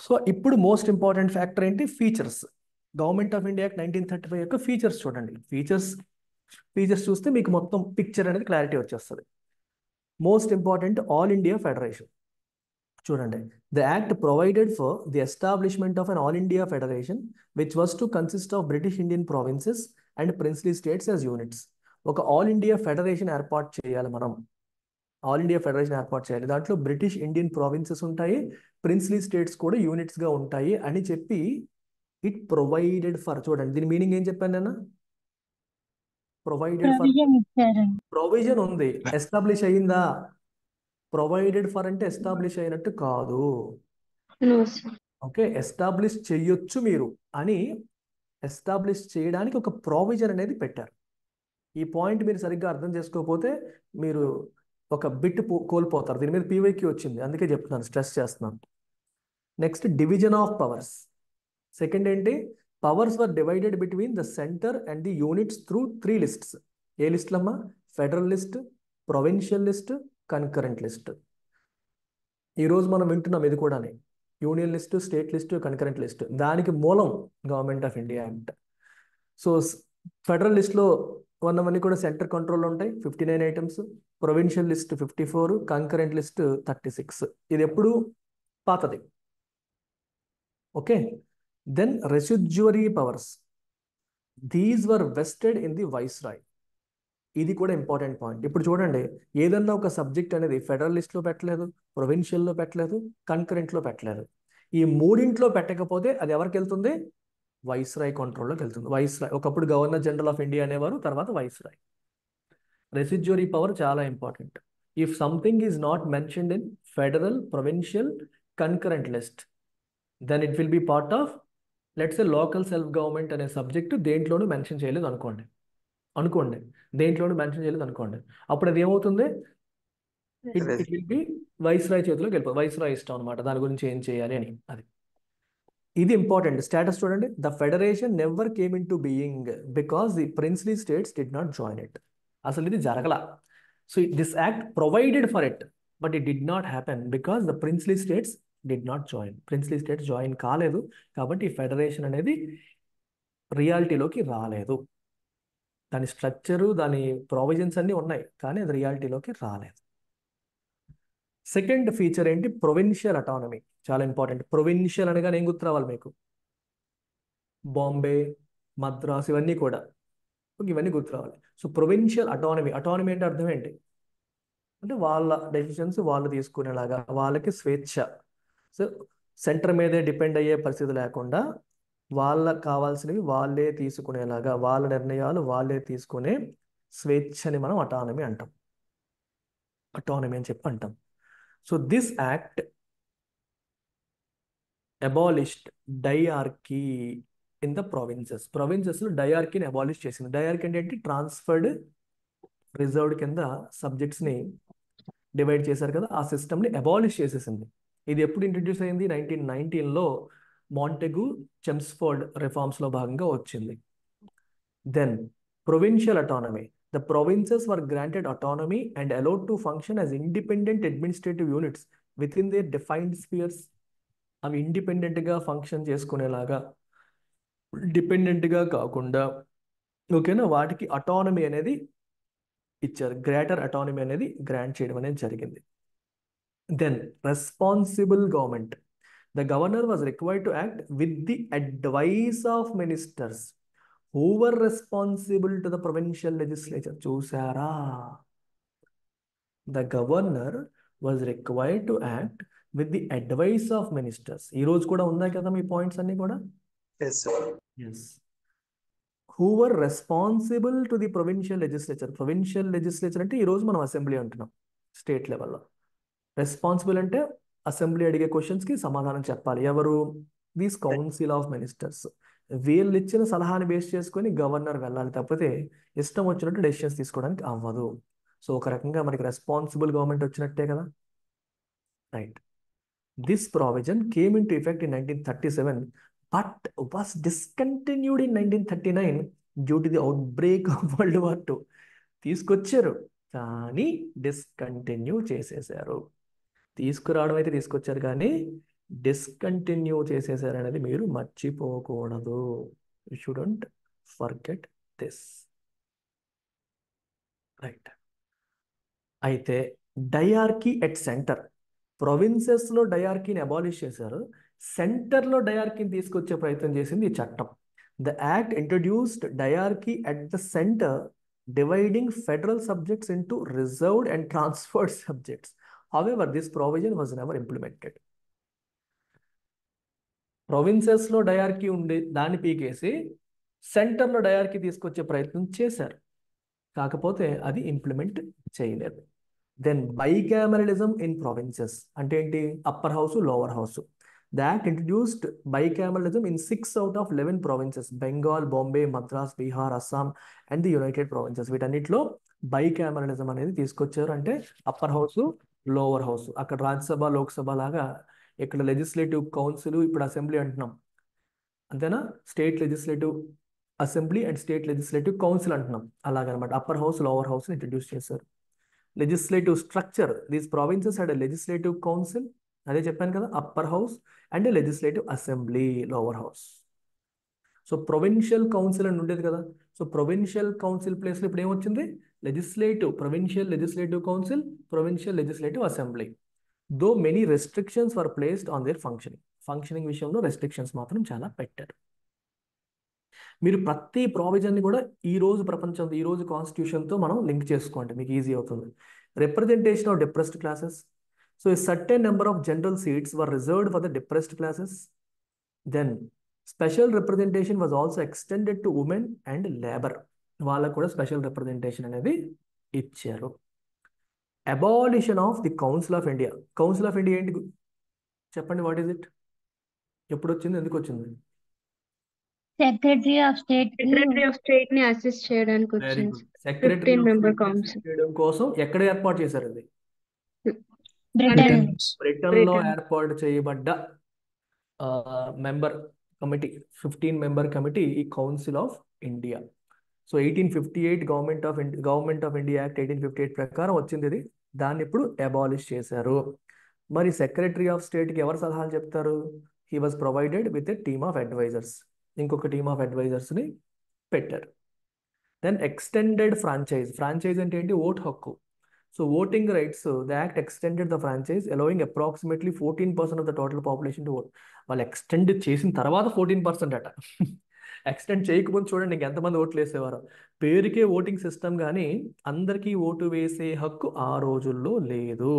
సో ఇప్పుడు మోస్ట్ ఇంపార్టెంట్ ఫ్యాక్టర్ ఏంటి? ఫీచర్స్. గవర్నమెంట్ ఆఫ్ ఇండియా 1935 యొక్క ఫీచర్స్ చూడండి. ఫీచర్స్ చూస్తే మీకు మొత్తం పిక్చర్ అనేది క్లారిటీ వచ్చేస్తుంది. Most important, all India federation. చూడండి, the act provided for the establishment of an all India federation which was to consist of British Indian provinces and princely states as units. ఒక all India federation ఏర్పాటు చేయాలి మనం. All India federation ఏర్పాటు చేయాలి, దాంట్లో British Indian provinces ఉంటాయి, princely states కూడా యూనిట్స్గా ఉంటాయి అని చెప్పి ఇట్ ప్రొవైడెడ్ ఫర్. చూడండి దీని మీనింగ్ ఏం చెప్పాను నేను? ప్రొవైడెడ్ ఫర్, ప్రొవిజన్ ఉంది, ఎస్టాబ్లిష్ అయ్యిందా? ప్రొవైడెడ్ ఫర్ అంటే ఎస్టాబ్లిష్ అయినట్టు కాదు. No, sir. ఓకే, ఎస్టాబ్లిష్ చెయ్యొచ్చు మీరు అని ఎస్టాబ్లిష్ చేయడానికి ఒక ప్రావిజన్ అనేది పెట్టారు. ఈ పాయింట్ మీరు సరిగ్గా అర్థం చేసుకోకపోతే మీరు ఒక బిట్ కోల్పోతారు. దీని మీద పీవైక్యూ వచ్చింది, అందుకే చెప్తున్నాను, స్ట్రెస్ చేస్తున్నాను. Next division of powers. Second ఏంటి, powers were divided between the centre and the units through 3 lists. ఏ లిస్టులమ్మా? Federal list, provincial list, concurrent list. ఈరోజు మనం వింటున్నాం ఇది కూడా, union list, state list, concurrent list. దానికి మూలం government of India act. So federal లిస్ట్లో ఉన్నవన్నీ కూడా సెంటర్ కంట్రోల్లో ఉంటాయి, 59 items. Provincial list 54, concurrent list 36. ఇది ఎప్పుడు పాతది. Okay. Then residuary powers, these were vested in the viceroy. ఇది కూడా ఇంపార్టెంట్ పాయింట్. ఇప్పుడు చూడండి, ఏదన్నా ఒక సబ్జెక్ట్ అనేది ఫెడరల్ లిస్ట్లో పెట్టలేదు, ప్రొవిన్షియల్లో పెట్టలేదు, కన్కరెంట్లో పెట్టలేదు. ఈ మూడింట్లో పెట్టకపోతే అది ఎవరికి వెళ్తుంది? వైస్రాయ్ కంట్రోల్లోకి వెళ్తుంది. వైస్రాయ్, ఒకప్పుడు గవర్నర్ జనరల్ ఆఫ్ ఇండియా అనేవారు, తర్వాత వైస్రాయ్. రెసిడ్యువరీ పవర్ చాలా important. If something is not mentioned in federal, provincial, concurrent list, then it will be part of, let's a local self government అనే subject దేంట్లోనూ mention చేయలేదు అనుకోండి, దేంట్లోనూ mention చేయలేదు అనుకోండి, అప్పుడు అది ఏమవుతుంది? ఇట్ విల్ బి వైస్రాయ్ చేతిలోకి వెళ్ళిపోతుంది. వైస్రాయ్ ఇష్టం అనమాట దాని గురించి ఏం చేయాలి అని. అది ఇది ఇంపార్టెంట్. స్టేటస్ చూడండి, the federation never came in to being because the princely states did not join it. అసలు ఇది జరగల. So this act provided for it, but it did not happen because the princely states did not join. Princely states join కాలేదు, కాబట్టి ఈ federation అనేది రియాలిటీలోకి రాలేదు. దాని structure, దాని ప్రొవిజన్స్ అన్నీ ఉన్నాయి, కానీ అది రియాలిటీలోకి రాలేదు. సెకండ్ ఫీచర్ ఏంటి? Provincial autonomy. చాలా ఇంపార్టెంట్. ప్రొవిన్షియల్ అనగానే ఏం గుర్తు రావాలి మీకు? బాంబే, మద్రాస్, ఇవన్నీ కూడా, ఇవన్నీ గుర్తు రావాలి. సో ప్రొవిన్షియల్ అటానమీ, అటానమీ అంటే అర్థం ఏంటి? అంటే వాళ్ళ డెసిషన్స్ వాళ్ళు తీసుకునేలాగా, వాళ్ళకి స్వేచ్ఛ. సో సెంటర్ మీదే డిపెండ్ అయ్యే పరిస్థితి లేకుండా వాళ్ళకి కావాల్సినవి వాళ్ళే తీసుకునేలాగా, వాళ్ళ నిర్ణయాలు వాళ్ళే తీసుకునే స్వేచ్ఛని మనం అటానమీ అంటాం. అటానమీ అని చెప్పి అంటాం. So this act abolished dyarchy in the provinces. ప్రావిన్సెస్లో డైఆర్కీని అబాలిష్ చేసింది. డైఆర్కీ అంటే ఏంటి? ట్రాన్స్ఫర్డ్ రిజర్వ్డ్ కింద సబ్జెక్ట్స్ని డివైడ్ చేశారు కదా, ఆ సిస్టమ్ని అబాలిష్ చేసేసింది. ఇది ఎప్పుడు ఇంట్రడ్యూస్ అయింది? 1919లో మాంటెగు చెమ్స్ఫోర్డ్ రిఫార్మ్స్లో భాగంగా వచ్చింది. Then provincial autonomy. The provinces were granted autonomy and allowed to function as independent administrative units within their defined spheres. అవి ఇండిపెండెంట్గా ఫంక్షన్ చేసుకునేలాగా, డిపెండెంట్గా కాకుండా, ఓకేనా, వాటికి అటానమీ అనేది ఇచ్చారు. గ్రేటర్ అటానమీ అనేది గ్రాంట్ చేయడం అనేది జరిగింది. Then responsible government. The governor was required to act with the advice of ministers who were responsible to the provincial legislature. చూసారా? The governor was required to act with the advice of ministers. ఈ రోజు కూడా ఉన్నాయి కదా మీ points అన్ని కూడా? Yes, sir. Yes. Who were responsible to the provincial legislature. Provincial legislature అంటే ఈరోజు మనం అసెంబ్లీ అంటున్నాం, స్టేట్ లెవెల్లో. రెస్పాన్సిబుల్ అంటే అసెంబ్లీ అడిగే క్వశ్చన్స్కి సమాధానం చెప్పాలి. ఎవరు? These council of ministers. వీళ్ళు ఇచ్చిన సలహాని బేస్ చేసుకొని గవర్నర్ వెళ్ళాలి, తప్పితే ఇష్టం వచ్చినట్టు డెసిషన్స్ తీసుకోవడానికి అవ్వదు. సో ఒక రకంగా మనకి రెస్పాన్సిబుల్ గవర్నమెంట్ వచ్చినట్టే కదా. Right. This provision came in to effect in 1937 but was discontinued in 1939 due to the out break of world war II. తీసుకొచ్చారు కానీ డిస్కంటిన్యూ చేసేసారు. తీసుకురావడం అయితే తీసుకొచ్చారు కానీ డిస్కంటిన్యూ చేసేసారు అనేది మీరు మర్చిపోకూడదు. You shouldn't forget this. Right. అయితే డయార్కీ ఎట్ సెంటర్. ప్రొవిన్సెస్లో డయార్కీని అబాలిష్ చేశారు, సెంటర్లో డయార్కీని తీసుకొచ్చే ప్రయత్నం చేసింది ఈ చట్టం. The act introduced dyarchy at the centre, dividing federal subjects into reserved and transferred subjects. However, this provision was never implemented. ప్రొవిన్సెస్లో డయార్కీ ఉండే దాన్ని పీకేసి సెంటర్లో డయార్కీ తీసుకొచ్చే ప్రయత్నం చేశారు, కాకపోతే అది ఇంప్లిమెంట్ చేయలేదు. దెన్ బైకామరలిజం ఇన్ ప్రొవిన్సెస్ అంటే ఏంటి? Upper house, lower house. The act introduced bicameralism in 6 out of 11 provinces: Bengal, Bombay, Madras, Bihar, Assam and the United Provinces. వీటన్నిటిలో బైకామరలిజం అనేది తీసుకొచ్చారు. అంటే అప్పర్ హౌస్, లోవర్ హౌస్. అక్కడ రాజ్యసభ, లోక్సభ లాగా ఇక్కడ లెజిస్లేటివ్ కౌన్సిల్, ఇప్పుడు అసెంబ్లీ అంటున్నాం అంతేనా. State legislative assembly and state legislative council అంటున్నాం. అలాగనమాట upper house, lower house introduce చేశారు. Legislative structure, these provinces had legislative council, అదే చెప్పాను కదా, upper house and legislative assembly, lower house. So provincial council అని ఉండేది కదా. సో ప్రొవిన్షియల్ కౌన్సిల్ ప్లేస్లో ఇప్పుడు ఏమొచ్చింది? Legislative, provincial legislative council, provincial legislative assembly. Though many restrictions were placed on their functioning విషయంలో రెస్ట్రిక్షన్స్ మాత్రం చాలా పెట్టారు. మీరు ప్రతి ప్రావిజన్ని కూడా ఈ రోజు ప్రపంచంతో, ఈ రోజు కాన్స్టిట్యూషన్తో మనం లింక్ చేసుకోండి, మీకు ఈజీ అవుతుంది. Representation of depressed classes. So a certain number of general seats were reserved for the depressed classes. Then special representation was also extended to women and labor. వాళ్ళకు కూడా స్పెషల్ రిప్రజెంటేషన్ అనేది ఇచ్చారు. Abolition of the council of India. Council of India ఏంటి చెప్పండి, what is it? ఎప్పుడు వచ్చింది, ఎందుకు వచ్చింది? సెక్రటరీ ఆఫ్ స్టేట్ ని అసిస్ట్ చేయడానికి వెరీ వచ్చింది. Good. Secretary 15 of member state council. చేయడం కోసం ఎక్కడ ఏర్పాటు చేశారు? అది బ్రిటన్. బ్రిటన్లో ఏర్పాటు చేయబడ్డ మెంబర్ కమిటీ, 15 member కమిటీ ఈ council of India. So 1858 government of India act 1858 ప్రకారం వచ్చింది ఇది. దాన్ని ఇప్పుడు అబాలిష్ చేశారు. మరి సెక్రటరీ ఆఫ్ స్టేట్కి ఎవరు సలహాలు చెప్తారు? He was provided with a team of advisors. ఇంకొక టీమ్ ఆఫ్ అడ్వైజర్స్ని పెట్టారు. దెన్ ఎక్స్టెండెడ్ ఫ్రాంచైజ్ అంటే ఏంటి? ఓట్ హక్కు. So voting rights, the act extended the franchise allowing approximately 14% of the total population to vote. వాళ్ళు ఎక్స్టెండ్ చేసిన తర్వాత 14% అట. ఎక్స్టెండ్ చేయకపోతే చూడండి ఇంకెంతమంది ఓట్లు వేసేవారు. పేరుకే ఓటింగ్ సిస్టమ్, కానీ అందరికీ ఓటు వేసే హక్కు ఆ రోజుల్లో లేదు.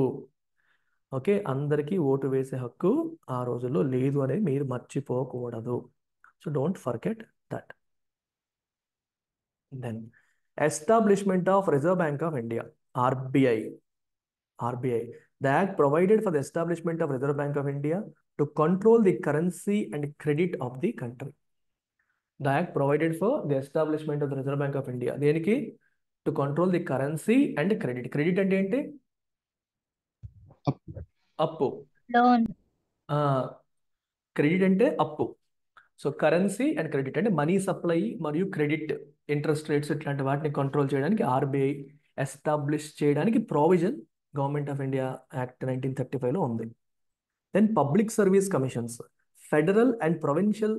ఓకే, అందరికీ ఓటు వేసే హక్కు ఆ రోజుల్లో లేదు అనేది మీరు మర్చిపోకూడదు. So don't forget that. Then establishment of Reserve Bank of India, RBI. The act provided for the establishment of Reserve Bank of India to control the currency and credit of the country. The act provided for the establishment of the Reserve Bank of India. దేనికి? To control the currency and credit. Credit అంటే ఏంటి? అప్పు. Loan. Credit అంటే అప్పు. So currency and credit అంటే money supply మరియు credit, interest rates ఇట్లాంటి వాటిని కంట్రోల్ చేయడానికి ఆర్బీఐ ఎస్టాబ్లిష్ చేయడానికి provision government of India act 1935లో ఉంది. Then public service commissions, federal and provincial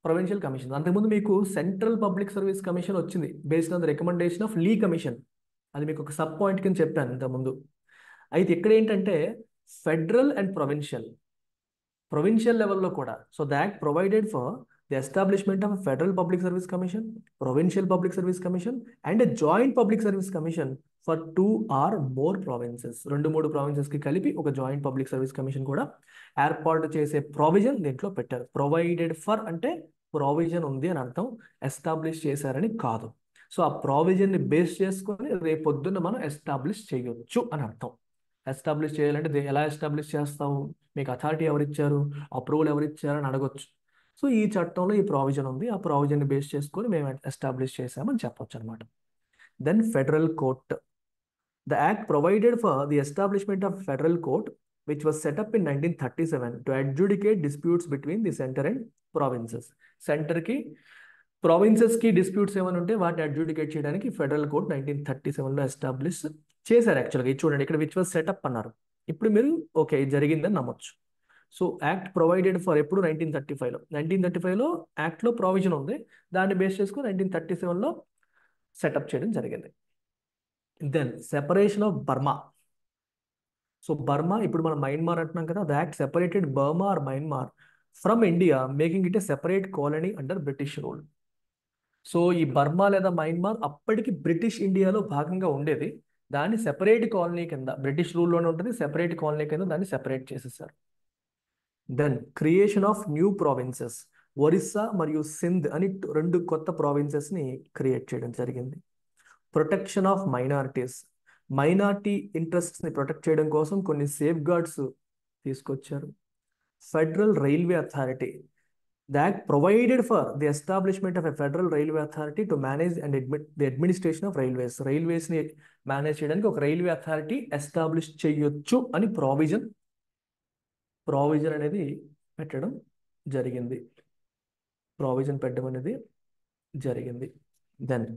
provincial commission. అంతకుముందు మీకు సెంట్రల్ పబ్లిక్ సర్వీస్ కమిషన్ వచ్చింది based on the recommendation of Lee commission. అది మీకు ఒక సబ్ పాయింట్ కింద చెప్పాను ఇంతకుముందు. అయితే ఇక్కడ ఏంటంటే ఫెడరల్ అండ్ ప్రొవిన్షియల్ లెవెల్లో కూడా. So the act provided for the establishment of federal public service commission, provincial public service commission and joint public service commission for 2 or more provinces. 2-3 ప్రావిన్సెస్కి కలిపి ఒక జాయింట్ పబ్లిక్ సర్వీస్ కమిషన్ కూడా ఏర్పాటు చేసే provision దీంట్లో పెట్టారు. Provided for అంటే provision ఉంది అని అర్థం, ఎస్టాబ్లిష్ చేశారని కాదు. సో ఆ ప్రావిజన్ని బేస్ చేసుకొని రేపొద్దున్న మనం ఎస్టాబ్లిష్ చేయొచ్చు అని అర్థం. ఎస్టాబ్లిష్ చేయాలంటే ఎలా ఎస్టాబ్లిష్ చేస్తావు, మీకు అథారిటీ ఎవరిచ్చారు, అప్రూవల్ ఎవరిచ్చారు అని అడగొచ్చు. సో ఈ చట్టంలో ఈ ప్రావిజన్ ఉంది, ఆ ప్రావిజన్ని బేస్ చేసుకొని మేము ఎస్టాబ్లిష్ చేసామని చెప్పొచ్చు అనమాట. Then federal court. The act provided for the establishment of federal court, which was set up in 1937 to adjudicate disputes between the center and provinces. Center ki provinces ki disputes ఏమైనా ఉంటే వాటిని adjudicate చేయడానికి federal court 1937లో establish చేశారు. యాక్చువల్గా ఇది చూడండి ఇక్కడ which was setup అన్నారు. ఇప్పుడు మీరు ఓకే జరిగిందని నమ్మొచ్చు. సో యాక్ట్ ప్రొవైడెడ్ ఫర్ ఎప్పుడు 1935లో యాక్ట్లో ప్రావిజన్ ఉంది, దాన్ని బేస్ చేసుకుని 1937లో సెటప్ చేయడం జరిగింది. Then separation of Burma. So Burma ఇప్పుడు మనం మయన్మార్ అంటున్నాం కదా, the act separated Burma or Myanmar from India, making it a separate colony under British rule. So ఈ బర్మా లేదా మయన్మార్ అప్పటికి బ్రిటిష్ ఇండియాలో భాగంగా ఉండేది, దాన్ని సెపరేట్ కాలనీ కింద, బ్రిటిష్ రూల్లోనే ఉంటుంది, సెపరేట్ కాలనీ కింద దాన్ని సెపరేట్ చేసేసారు. Then creation of new provinces, Orissa మరియు సింధ్ అని 2 కొత్త ప్రావిన్సెస్ని క్రియేట్ చేయడం జరిగింది. Protection of minorities, minority ఇంట్రెస్ట్స్ని protect చేయడం కోసం కొన్ని సేఫ్ గార్డ్స్ తీసుకొచ్చారు. Federal railway authority, the act provided for the establishment of a federal railway authority to manage and the administration of railways. Railways ని మేనేజ్ చేయడానికి ఒక railway authority establish చేయొచ్చు అని provision అనేది పెట్టడం జరిగింది. Then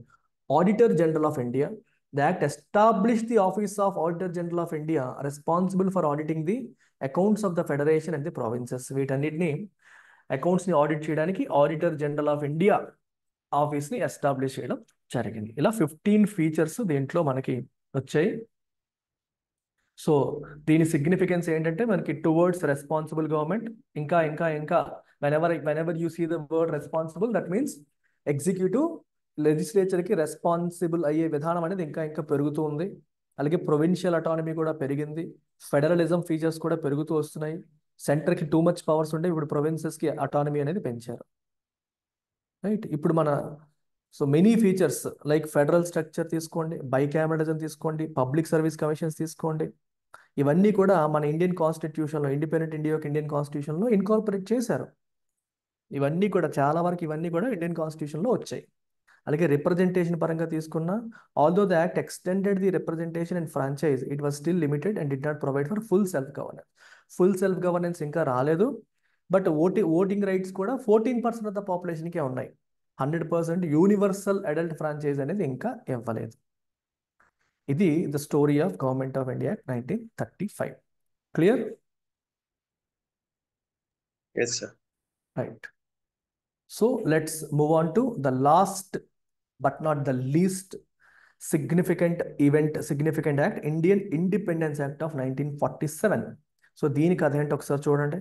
auditor general of India, the act establish the office of auditor general of India responsible for auditing the accounts of the federation and the provinces. వీటన్నిటిని అకౌంట్స్ని audit చేయడానికి auditor general of India ఆఫీస్ని establish చేయడం జరిగింది. ఇలా 15 features దీంట్లో మనకి వచ్చాయి. సో దీని సిగ్నిఫికెన్స్ ఏంటంటే మనకి టువర్డ్స్ రెస్పాన్సిబుల్ గవర్నమెంట్, ఇంకా ఇంకా ఇంకా whenever you see the word responsible, that means executive లెజిస్లేచర్కి రెస్పాన్సిబుల్ అయ్యే విధానం అనేది ఇంకా ఇంకా పెరుగుతూ ఉంది. అలాగే ప్రొవిన్షియల్ అటానమీ కూడా పెరిగింది, ఫెడరలిజం ఫీచర్స్ కూడా పెరుగుతూ వస్తున్నాయి. సెంటర్కి టూ మచ్ పవర్స్ ఉంటే ఇప్పుడు ప్రొవిన్సెస్కి అటానమీ అనేది పెంచారు. రైట్, ఇప్పుడు so many features like federal structure తీసుకోండి, బైకామరలిజం తీసుకోండి, పబ్లిక్ సర్వీస్ కమిషన్స్ తీసుకోండి, ఇవన్నీ కూడా మన ఇండియన్ కాన్స్టిట్యూషన్లో, ఇండిపెండెంట్ ఇండియన్ కాన్స్టిట్యూషన్లో ఇన్కార్పొరేట్ చేశారు. ఇవన్నీ కూడా చాలా వరకు ఇండియన్ కాన్స్టిట్యూషన్లో వచ్చాయి. అలాగే రిప్రజెంటేషన్ పరంగా తీసుకున్న, although the act extended the representation and franchise, it was still limited and did not provide for full self governance. Full self governance ఇంకా రాలేదు, బట్ ఓటింగ్ రైట్స్ కూడా 14% ఆఫ్ ద పాపులేషన్కే ఉన్నాయి. 100% యూనివర్సల్ అడల్ట్ ఫ్రాంచైజ్ అనేది ఇంకా ఇవ్వలేదు. ఇది the story of government of India 1935. Clear? Yes, sir. Right. So let's move on to the last but not the least significant act, Indian independence act of 1947. So దీనికి అదేంటి ఒకసారి చూడండి,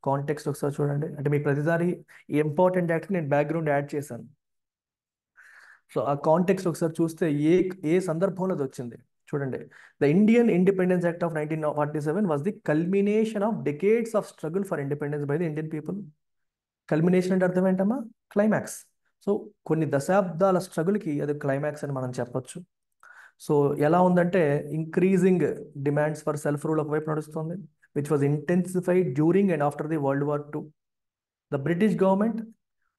context ఒకసారి చూడండి. అంటే మీకు ప్రతిసారి ఈ ఇంపార్టెంట్ యాక్ట్ నేను బ్యాక్గ్రౌండ్ యాడ్ చేశాను. సో ఆ కాంటెక్స్ట్ ఒకసారి చూస్తే ఏ సందర్భంలో అది వచ్చింది చూడండి. The Indian independence act of 1947 was the culmination of decades of struggle for independence by the Indian people. Culmination అంటే అర్థం ఏంటమ్మా? క్లైమాక్స్. సో కొన్ని దశాబ్దాల స్ట్రగుల్కి అది క్లైమాక్స్ అని మనం చెప్పొచ్చు. సో ఎలా ఉందంటే increasing demands for self rule ఒకవైపు నడుస్తుంది, which was intensified during and after the world war II. The British government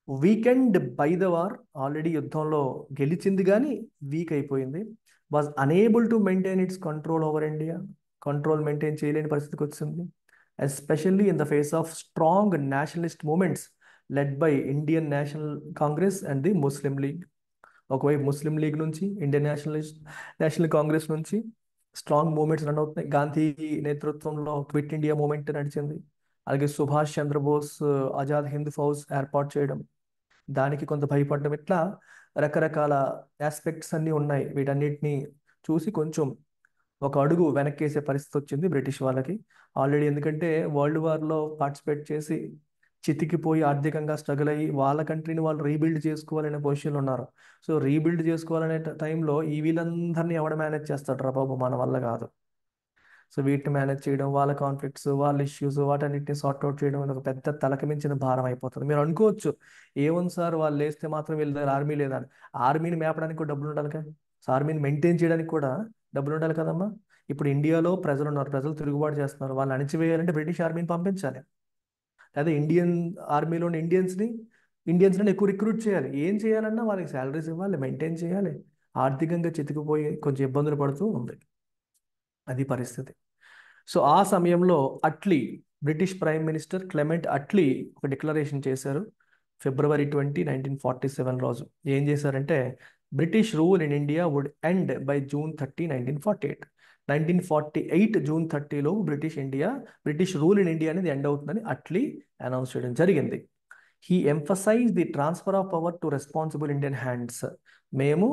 weakened by the war, already యుద్ధంలో గెలిచింది కానీ వీక్ అయిపోయింది. Was unable to maintain its control over India, control maintain చేయలేని పరిస్థితికి వచ్చింది. Especially in the face of strong nationalist movements led by Indian National Congress and the Muslim League. ఒకవైపు Muslim League నుంచి, Indian National Congress నుంచి strong moments run అవుతున్నాయి. గాంధీ నేతృత్వంలో quit India moment నడిచింది. అలాగే సుభాష్ చంద్రబోస్ ఆజాద్ హింద్ ఫౌజ్ ఏర్పాటు చేయడం, దానికి కొంత భయపడడం, ఇట్లా రకరకాల ఆస్పెక్ట్స్ అన్నీ ఉన్నాయి. వీటన్నిటిని చూసి కొంచెం ఒక అడుగు వెనక్కేసే పరిస్థితి వచ్చింది బ్రిటిష్ వాళ్ళకి ఆల్రెడీ. ఎందుకంటే వరల్డ్ వార్లో పార్టిసిపేట్ చేసి చితికిపోయి ఆర్థికంగా స్ట్రగుల్ అయ్యి వాళ్ళ కంట్రీని వాళ్ళు రీబిల్డ్ చేసుకోవాలనే పొజిషన్లో ఉన్నారు. సో రీబిల్డ్ చేసుకోవాలనే టైంలో ఈ వీళ్ళందరినీ ఎవడ మేనేజ్ చేస్తాడు రా బాబు, మన వల్ల కాదు. సో వీటిని మేనేజ్ చేయడం, వాళ్ళ కాన్ఫ్లిక్ట్స్, వాళ్ళ ఇష్యూస్, వాటన్నిటిని సార్ట్అవుట్ చేయడం అనేది ఒక పెద్ద తలకమించిన భారం అయిపోతుంది. మీరు అనుకోవచ్చు ఏముంది సార్ వాళ్ళు లేస్తే మాత్రం వీళ్ళ దగ్గర ఆర్మీ లేదా అని. ఆర్మీని మేపడానికి కూడా డబ్బులు ఉండాలి కదా, సో ఆర్మీని మెయింటైన్ చేయడానికి కూడా డబ్బులు ఉండాలి కదమ్మా. ఇప్పుడు ఇండియాలో ప్రజలు ఉన్నారు, ప్రజలు తిరుగుబాటు చేస్తున్నారు, వాళ్ళు అణిచివేయాలంటే బ్రిటిష్ ఆర్మీని పంపించాలి. లేదా ఇండియన్ ఆర్మీలోని ఇండియన్స్ని ఎక్కువ రిక్రూట్ చేయాలి. ఏం చేయాలన్నా వాళ్ళకి శాలరీస్ ఇవ్వాలి, మెయింటైన్ చేయాలి. ఆర్థికంగా చితికిపోయి కొంచెం ఇబ్బందులు పడుతూ ఉంది, అది పరిస్థితి. సో ఆ సమయంలో British prime minister Clement Attlee ఒక డిక్లరేషన్ చేశారు February 20, 1947 రోజు. ఏం చేశారంటే British rule in India would end by June 30, 1948. 1948 June 30లో బ్రిటిష్ రూల్ ఇన్ ఇండియా అనేది ఎండ్ అవుతుందని అట్లీ అనౌన్స్ చేయడం జరిగింది. He emphasise the transfer of power to responsible Indian hands. మేము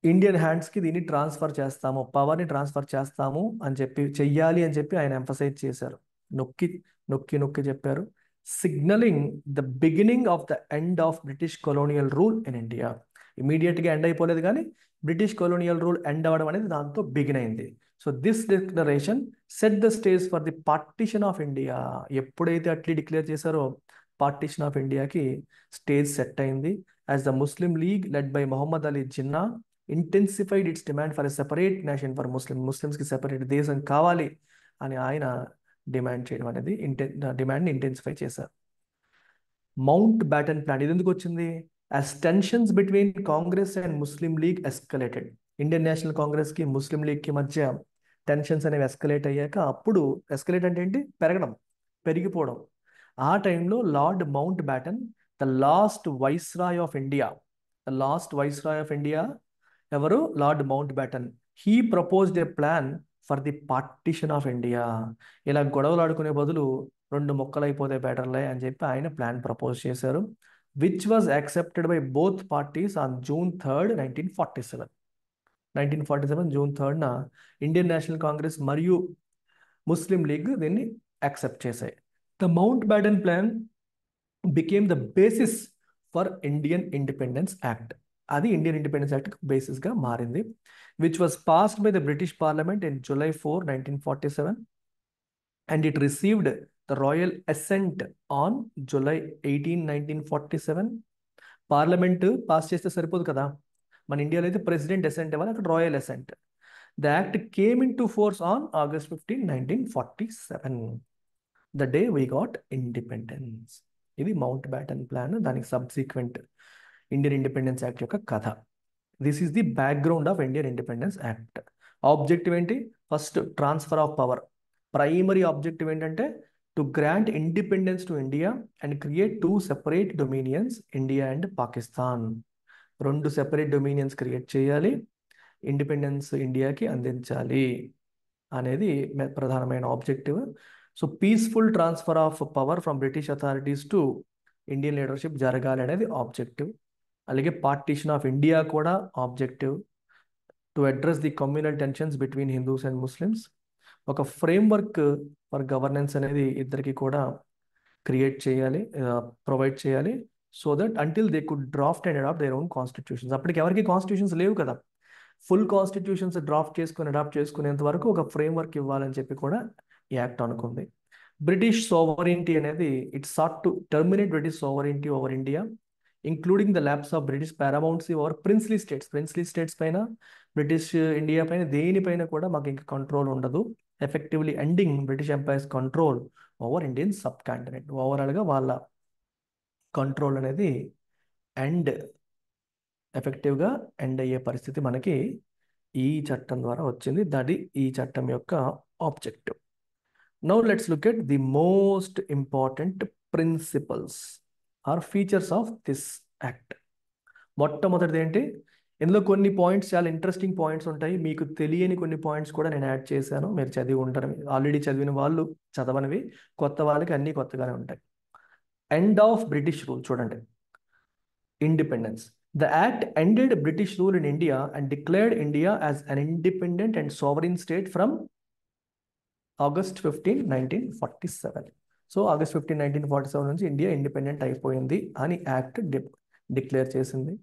ఇండియన్ హ్యాండ్స్కి దీన్ని ట్రాన్స్ఫర్ చేస్తాము, పవర్ని ట్రాన్స్ఫర్ చేస్తాము అని చెయ్యాలి అని చెప్పి ఆయన ఎంఫసైజ్ చేశారు. నొక్కి చెప్పారు. Signalling the beginning of the end of British colonial rule in India. ఇమీడియట్గా ఎండ్ అయిపోలేదు కానీ బ్రిటిష్ కొలోనియల్ రూల్ ఎండ్ అవ్వడం అనేది దాంతో బిగిన్ అయింది. So this declaration set the stage for the partition of India. ఎప్పుడైతే అట్లీ డిక్లేర్ చేశారో partition of ఇండియాకి స్టేజ్ సెట్ అయింది. As the Muslim League led by Mohammad Ali Jinnah intensified its demand for a separate nation for ముస్లిమ్స్కి separate దేశం కావాలి అని ఆయన demand చేయడం అనేది డిమాండ్ని ఇంటెన్సిఫై చేశారు. మౌంట్ బ్యాటన్ ప్లాన్ ఇది ఎందుకు వచ్చింది? As tensions between Congress and Muslim League escalated, Indian national కాంగ్రెస్కి ముస్లిం లీగ్కి మధ్య టెన్షన్స్ అనేవి ఎస్కలేట్ అయ్యాక, అప్పుడు ఎస్కలేట్ అంటే ఏంటి? పెరిగిపోవడం. ఆ టైంలో Lord Mountbatten, the last viceroy of India, ఎవరు? Lord Mountbatten. He proposed a plan for the partition of India. ఇలా గొడవలు ఆడుకునే బదులు 2 ముక్కలు అయిపోతే బెటర్లే అని చెప్పి ఆయన ప్లాన్ ప్రపోజ్ చేశారు, which was accepted by both parties on June 3rd, 1947. 1947 June 3rd Indian National Congress మరియు ముస్లిం లీగ్ దీన్ని యాక్సెప్ట్ చేశాయి. The mount baton plan became the basis for Indian independence act. అది ఇండియన్ ఇండిపెండెన్స్ యాక్ట్ బేసిస్గా మారింది, which was passed by the British parliament in July 4, 1947, and it received the royal assent on July 18, 1947. Parliament pass చేస్తే సరిపోదు కదా, మన ఇండియాలో అయితే president assent ఇవ్వాలి, అక్కడ royal assent. The act came into force on August 15, 1947, the day we got independence. ఇది Mountbatten plan, దానికి సబ్సీక్వెంట్ ఇండియన్ ఇండిపెండెన్స్ యాక్ట్ యొక్క కథ. This is the background of Indian independence act. Objective ఏంటి? First, transfer of power. Primary objective ఏంటంటే to grant independence to India and create 2 separate dominions, India and Pakistan. 2 separate dominions create చేయాలి, independence ఇండియాకి అందించాలి అనేది ప్రధానమైన objective. So peaceful transfer of power from British authorities to Indian leadership జరగాలి అనేది objective. అలాగే partition of India కూడా objective, to address the communal tensions between Hindus and Muslims. ఒక ఫ్రేమ్వర్క్ ఫర్ గవర్నెన్స్ అనేది ఇద్దరికి కూడా క్రియేట్ చేయాలి, ప్రొవైడ్ చేయాలి, so that until they could draft and adopt their own constitutions. అప్పటికి ఎవరికి కాన్స్టిట్యూషన్స్ లేవు కదా, ఫుల్ కాన్స్టిట్యూషన్స్ డ్రాఫ్ట్ చేసుకుని అడాప్ట్ చేసుకునేంత వరకు ఒక ఫ్రేమ్వర్క్ ఇవ్వాలని చెప్పి కూడా ఈ యాక్ట్ అనుకుంది. బ్రిటిష్ సోవరెంటీ అనేది it sought to terminate British sovereignty over India, including the lapse of British paramountcy over princely states పైన, బ్రిటిష్ ఇండియా పైన దేనిపైన కూడా మాకు ఇంకా కంట్రోల్ ఉండదు. Effectively ending British empire's control over Indian subcontinent. ఓవరాల్గా వాళ్ళ కంట్రోల్ అనేది ఎఫెక్టివ్గా ఎండ్ అయ్యే పరిస్థితి మనకి ఈ చట్టం ద్వారా వచ్చింది. దట్ ఈ చట్టం యొక్క objective. Now let's look at the most important principles or features of this act. మొట్టమొదటిది ఏంటి? ఇందులో కొన్ని పాయింట్స్, చాలా ఇంట్రెస్టింగ్ పాయింట్స్ ఉంటాయి. మీకు తెలియని కొన్ని పాయింట్స్ కూడా నేను యాడ్ చేశాను, మీరు చదివి ఉంటారు. ఆల్రెడీ చదివిన వాళ్ళు చదవనివి, కొత్త వాళ్ళకి అన్నీ కొత్తగానే ఉంటాయి. End of British rule. చూడండి, independence. The act ended British rule in India and declared India as an independent and sovereign state from August 15, 1947. So August 15, 1947 నుంచి ఇండియా ఇండిపెండెంట్ అయిపోయింది అని యాక్ట్ డిక్లేర్ చేసింది.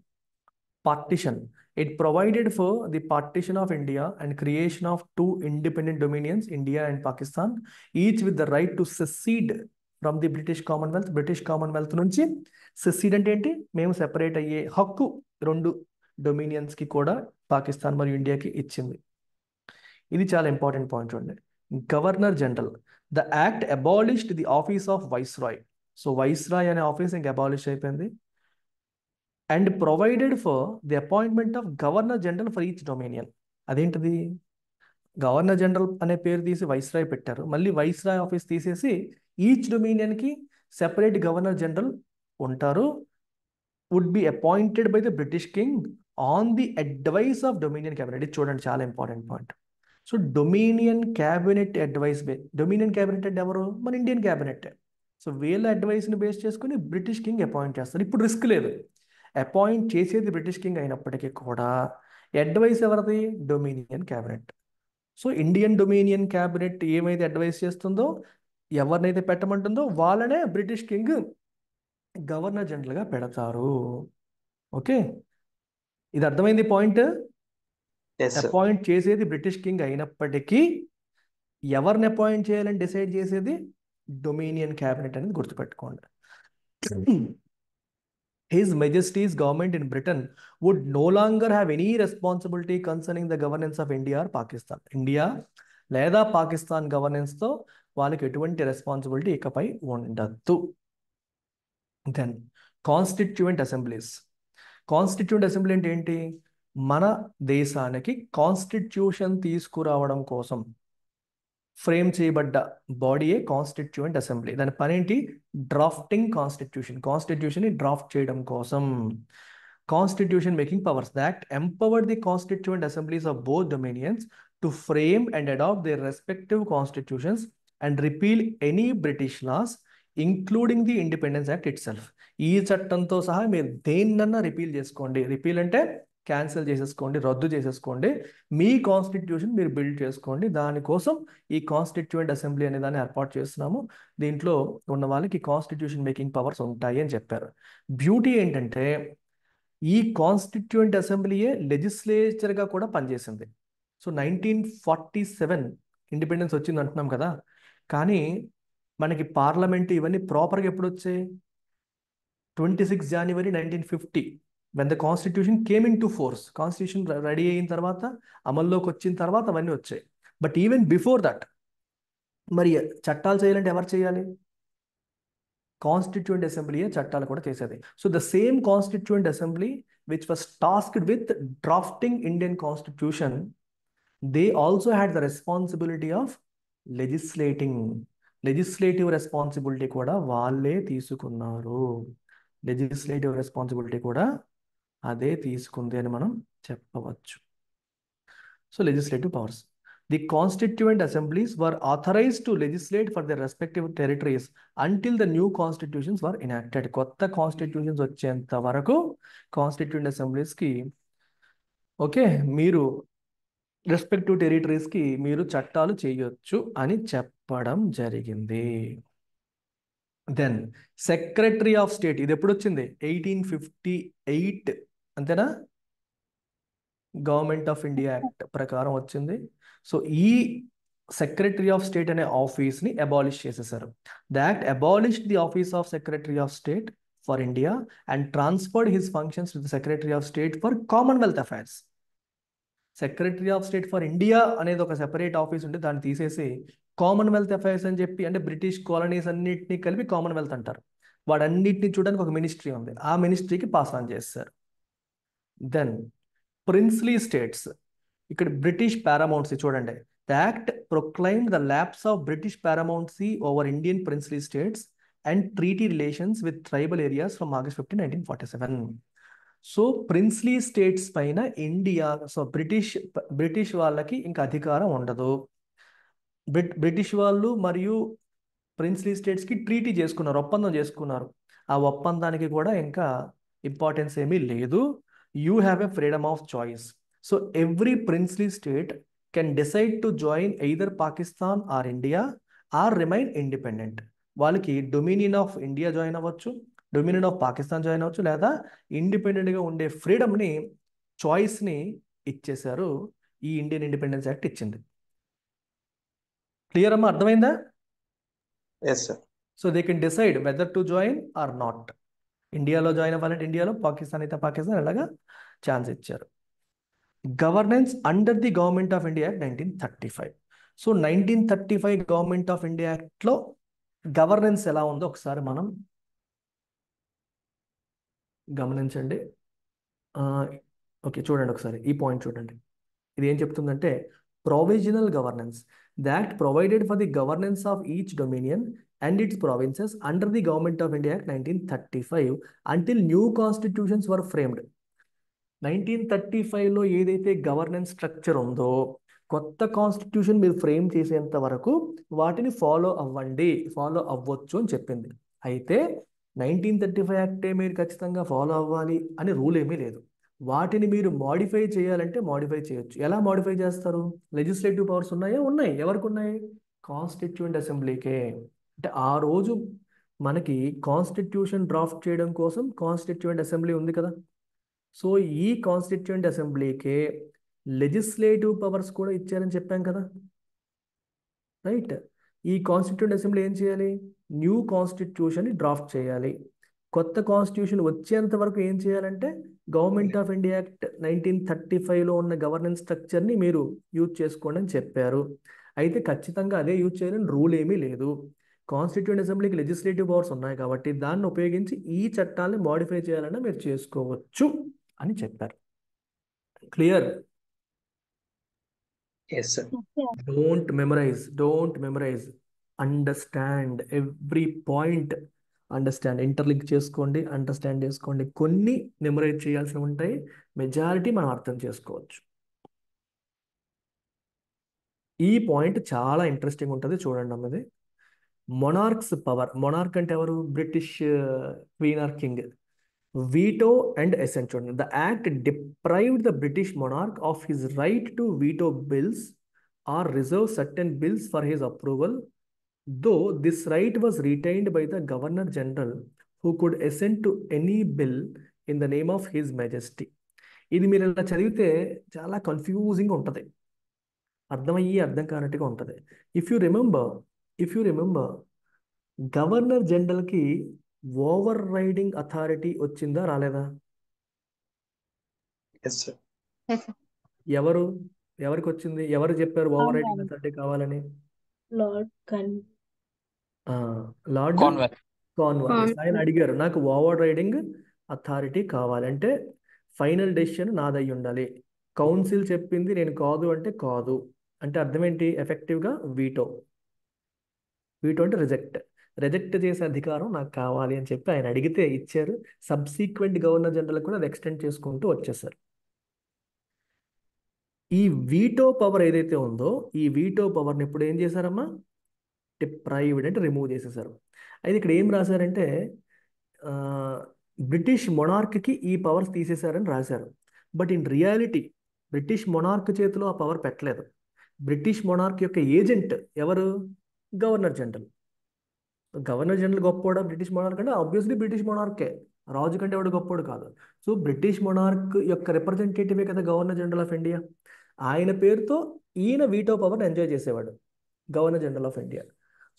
Partition. It provided for the partition of India and creation of 2 independent dominions, India and Pakistan, each with the right to secede from the British Commonwealth. British Commonwealth నుంచి సెసీడ్ అంటే ఏంటి? మేము separate అయ్యే హక్కు 2 డొమినియన్స్కి కూడా పాకిస్తాన్ మరియు ఇండియాకి ఇచ్చింది. ఇది చాలా ఇంపార్టెంట్ పాయింట్ చూడండి. Governor general. The act abolished the office of viceroy. So viceroy అనే ఆఫీస్ ఇంకా అబాలిష్ అయిపోయింది. And provided for the appointment of governor general for each dominion. అదేంటిది? గవర్నర్ జనరల్ అనే పేరు తీసి వైస్రాయ్ పెట్టారు, మళ్ళీ వైస్రాయ్ ఆఫీస్ తీసేసి ఈచ్ డొమినియన్కి సెపరేట్ గవర్నర్ జనరల్ ఉంటారు. Would be appointed by the British king on the advice of dominion cabinet. ఇది చూడండి, చాలా important point. So dominion cabinet advice dominion cabinet అంటే ఎవరు? మన ఇండియన్ క్యాబినెట్. సో వీళ్ళ అడ్వైస్ని బేస్ చేసుకుని బ్రిటిష్ కింగ్ అపాయింట్ చేస్తారు. ఇప్పుడు రిస్క్ లేదు, అపాయింట్ చేసేది బ్రిటిష్ కింగ్ అయినప్పటికీ కూడా అడ్వైస్ ఎవరిది? Dominion cabinet. So Indian dominion cabinet ఏమైతే అడ్వైస్ చేస్తుందో, ఎవరినైతే పెట్టమంటుందో వాళ్ళనే బ్రిటిష్ కింగ్ గవర్నర్ జనరల్గా పెడతారు. ఓకే, ఇది అర్థమైంది పాయింట్? అపాయింట్ చేసేది బ్రిటిష్ కింగ్ అయినప్పటికీ ఎవరిని అపాయింట్ చేయాలని డిసైడ్ చేసేది డొమినియన్ క్యాబినెట్ అనేది గుర్తుపెట్టుకోండి. His Majesty's government in Britain would no longer have any responsibility concerning the governance of India or Pakistan. India లేదా పాకిస్తాన్ గవర్నెన్స్తో వాళ్ళకి ఎటువంటి రెస్పాన్సిబిలిటీ ఇకపై ఉండద్దు. Then constituent assemblies. Constituent assembly అంటే ఏంటి? మన దేశానికి కాన్స్టిట్యూషన్ తీసుకురావడం కోసం ఫ్రేమ్ చేయబడ్డ బాడీయే కాన్స్టిట్యూయెంట్ అసెంబ్లీ. దాని పని ఏంటి? డ్రాఫ్టింగ్ కాన్స్టిట్యూషన్ ని డ్రాఫ్ట్ చేయడం కోసం. Constitution making powers. The act empowered the constituent assemblies of both dominions to frame and adopt their respective constitutions and repeal any British laws, including the Independence Act itself. ఈ చట్టంతో సహా మీరు దేన్నన్నా repeal చేసుకోండి. Repeal అంటే cancel చేసేసుకోండి, రద్దు చేసేసుకోండి. మీ constitution మీరు build చేసుకోండి. దానికోసం ఈ కాన్స్టిట్యూయెంట్ అసెంబ్లీ అనే దాన్ని ఏర్పాటు చేస్తున్నాము. దీంట్లో ఉన్న వాళ్ళకి కాన్స్టిట్యూషన్ మేకింగ్ పవర్స్ ఉంటాయి అని చెప్పారు. బ్యూటీ ఏంటంటే ఈ కాన్స్టిట్యూయెంట్ అసెంబ్లీయే లెజిస్లేచర్గా కూడా పనిచేసింది. సో 1947 ఇండిపెండెన్స్ వచ్చింది అంటున్నాం కదా, కానీ మనకి పార్లమెంట్ ఇవన్నీ ప్రాపర్గా ఎప్పుడు వచ్చాయి? 26 January 1950 when the constitution came into force. Constitution ready అయిన తర్వాత, అమల్లోకి వచ్చిన తర్వాత అవన్నీ వచ్చాయి. బట్ ఈవెన్ బిఫోర్ దట్ మరి చట్టాలు చేయాలంటే ఎవరు చేయాలి? కాన్స్టిట్యూయెంట్ అసెంబ్లీయే చట్టాలు కూడా చేసేది. So the same constituent assembly which was tasked with drafting Indian constitution, they also had the responsibility of legislative responsibility కూడా వాళ్ళే తీసుకున్నారు. లెజిస్లేటివ్ రెస్పాన్సిబిలిటీ కూడా అదే తీసుకుంది అని మనం చెప్పవచ్చు. So legislative powers. The constituent assemblies were authorized to legislate for their respective territories until the new constitutions were enacted. కొత్త కాన్స్టిట్యూషన్స్ వచ్చేంత వరకు కాన్స్టిట్యూయెంట్ అసెంబ్లీస్కి ఓకే మీరు రెస్పెక్టివ్ టెరిటరీస్కి మీరు చట్టాలు చేయొచ్చు అని చెప్పడం జరిగింది. దెన్ సెక్రటరీ ఆఫ్ స్టేట్, ఇది ఎప్పుడు వచ్చింది? 1858 అంతేనా? గవర్నమెంట్ ఆఫ్ ఇండియా యాక్ట్ ప్రకారం వచ్చింది. సో ఈ సెక్రటరీ ఆఫ్ స్టేట్ అనే ఆఫీస్ని అబాలిష్ చేసేసారు. The act abolished the office of secretary of state for India and transferred his functions to the secretary of state for Commonwealth affairs. Secretary of state for India అనేది ఒక separate office ఉంటే దాన్ని తీసేసి Commonwealth affairs అని చెప్పి, అంటే British colonies అన్నిటినీ కలిపి కామన్వెల్త్ అంటారు. వాడన్నిటిని చూడడానికి ఒక మినిస్ట్రీ ఉంది, ఆ మినిస్ట్రీకి పాస్ ఆన్ చేస్తారు. దెన్ ప్రిన్స్లీ స్టేట్స్, ఇక్కడ బ్రిటిష్ పారామౌంట్సీ చూడండి. The act proclaimed the lapse of British paramountcy over Indian princely states and treaty relations with tribal areas from August 15, 1947. So princely states పైన India, so British వాళ్ళకి ఇంకా అధికారం ఉండదు. British వాళ్ళు మరియు princely స్టేట్స్కి ట్రీటీ చేసుకున్నారు, ఒప్పందం చేసుకున్నారు. ఆ ఒప్పందానికి కూడా ఇంకా ఇంపార్టెన్స్ ఏమీ లేదు. You have a freedom of choice. So every princely state can decide to join either Pakistan or India or remain independent. వాళ్ళకి డొమినియన్ ఆఫ్ ఇండియా జాయిన్ అవ్వచ్చు, డొమినియన్ ఆఫ్ పాకిస్తాన్ జాయిన్ అవ్వచ్చు, లేదా ఇండిపెండెంట్గా ఉండే ఫ్రీడమ్ని, చాయిస్ని ఇచ్చేశారు. ఈ ఇండియన్ ఇండిపెండెన్స్ యాక్ట్ ఇచ్చింది. క్లియర్ అమ్మా? అర్థమైందా? Yes sir. So they can decide whether to join or not. ఇండియాలో జాయిన్ అవ్వాలంటే ఇండియాలో, పాకిస్తాన్ అయితే పాకిస్తాన్, ఇలాగా ఛాన్స్ ఇచ్చారు. Governance under the government of India act 1935. So 1935 government of India యాక్ట్లో గవర్నెన్స్ ఎలా ఉందో ఒకసారి మనం గమనించండి. ఓకే, చూడండి ఒకసారి ఈ పాయింట్ చూడండి. ఇది ఏం చెప్తుందంటే, provisional governance. The act provided for the governance of each dominion and its provinces under the Government of India Act 1935 until new constitutions were framed. 1935లో ఏదైతే గవర్నెన్స్ స్ట్రక్చర్ ఉందో, కొత్త కాన్స్టిట్యూషన్ మీరు ఫ్రేమ్ చేసేంత వరకు వాటిని ఫాలో అవ్వచ్చు అని చెప్పింది. అయితే 1935 యాక్టే మీరు ఖచ్చితంగా ఫాలో అవ్వాలి అని రూల్ ఏమీ లేదు. వాటిని మీరు మాడిఫై చేయాలంటే మాడిఫై చేయొచ్చు. ఎలా మాడిఫై చేస్తారు? లెజిస్లేటివ్ పవర్స్ ఉన్నాయా? ఉన్నాయి. ఎవరికి ఉన్నాయి? కాన్స్టిట్యూయెంట్ అసెంబ్లీకే. అంటే ఆ రోజు మనకి కాన్స్టిట్యూషన్ డ్రాఫ్ట్ చేయడం కోసం కాన్స్టిట్యూయెంట్ అసెంబ్లీ ఉంది కదా. సో ఈ కాన్స్టిట్యూయెంట్ అసెంబ్లీకే లెజిస్లేటివ్ పవర్స్ కూడా ఇచ్చారని చెప్పాం కదా, రైట్? ఈ కాన్స్టిట్యూయెంట్ అసెంబ్లీ ఏం చేయాలి? న్యూ కాన్స్టిట్యూషన్ని డ్రాఫ్ట్ చేయాలి. కొత్త కాన్స్టిట్యూషన్ వచ్చేంత వరకు ఏం చేయాలంటే గవర్నమెంట్ ఆఫ్ ఇండియా యాక్ట్ 1935లో ఉన్న గవర్నెన్స్ స్ట్రక్చర్ని మీరు యూజ్ చేసుకోండి అని చెప్పారు. అయితే ఖచ్చితంగా అదే యూజ్ చేయాలని రూల్ ఏమీ లేదు. కాన్స్టిట్యూంట్ అసెంబ్లీకి లెజిస్లేటివ్ పవర్స్ ఉన్నాయి కాబట్టి దాన్ని ఉపయోగించి ఈ చట్టాన్ని మోడిఫై చేయాలన్నా మీరు చేసుకోవచ్చు అని చెప్పారు. Clear? Yes, sir. Don't memorise, understand every point. Interlink చేసుకోండి, అండర్స్టాండ్ చేసుకోండి. కొన్ని మెమరైజ్ చేయాల్సి ఉంటాయి, మెజారిటీ మనం అర్థం చేసుకోవచ్చు. ఈ పాయింట్ చాలా ఇంట్రెస్టింగ్ ఉంటుంది, చూడండి అన్నది. మొనార్క్స్ పవర్. మొనార్క్ అంటే ఎవరు? British queen or king. Veto and assent. చూడండి, the act deprived the British monarch of his right to veto bills or reserve certain bills for his approval, though this right was retained by the governor general who could assent to any bill in the name of his majesty. ఇది మీరు ఇలా చదివితే చాలా confusing ఉంటుంది, అర్థం కానట్టుగా ఉంటుంది. If you remember governor జనరల్కి ఓవర్ రైడింగ్ అథారిటీ వచ్చిందా రాలేదా? Yes, sir. Yes, sir. ఎవరికి వచ్చింది? ఎవరు చెప్పారు ఓవర్ రైడింగ్ అథారిటీ కావాలని? Lord lord Conwell. కార్న్వాలిస్. ఆయన అడిగారు, నాకు ఓవర్ రైడింగ్ అథారిటీ కావాలంటే ఫైనల్ డెసిషన్ నాదై ఉండాలి. కౌన్సిల్ చెప్పింది నేను కాదు అంటే కాదు. అంటే అర్థం ఏంటి? ఎఫెక్టివ్గా వీటో అంటే రిజెక్ట్ చేసే అధికారం నాకు కావాలి అని చెప్పి ఆయన అడిగితే ఇచ్చారు. సబ్సీక్వెంట్ గవర్నర్ జనరల్ కూడా అది ఎక్స్టెండ్ చేసుకుంటూ వచ్చేసారు. ఈ వీటో పవర్ ఏదైతే ఉందో, ఈ వీటో పవర్ని ఇప్పుడు ఏం చేశారమ్మా? డిప్రైవ్డ్ అంటే రిమూవ్ చేసేసారు. అయితే ఇక్కడ ఏం రాశారంటే బ్రిటిష్ మొనార్క్కి ఈ పవర్స్ తీసేశారని రాశారు. But in reality British monarch చేతిలో ఆ పవర్ పెట్టలేదు. బ్రిటిష్ మొనార్క్ యొక్క ఏజెంట్ ఎవరు? Governor general. గవర్నర్ జనరల్ గొప్పోడా బ్రిటిష్ మొనార్క్ అంటే? ఆబ్వియస్లీ బ్రిటిష్ మొనార్కే, రాజు కంటే ఎవడు గొప్పోడు కాదు. సో బ్రిటిష్ మొనార్క్ యొక్క రిప్రజెంటేటివే కదా గవర్నర్ జనరల్ ఆఫ్ ఇండియా. ఆయన పేరుతో ఈయన వీటో పవర్ని ఎంజాయ్ చేసేవాడు, governor general of India.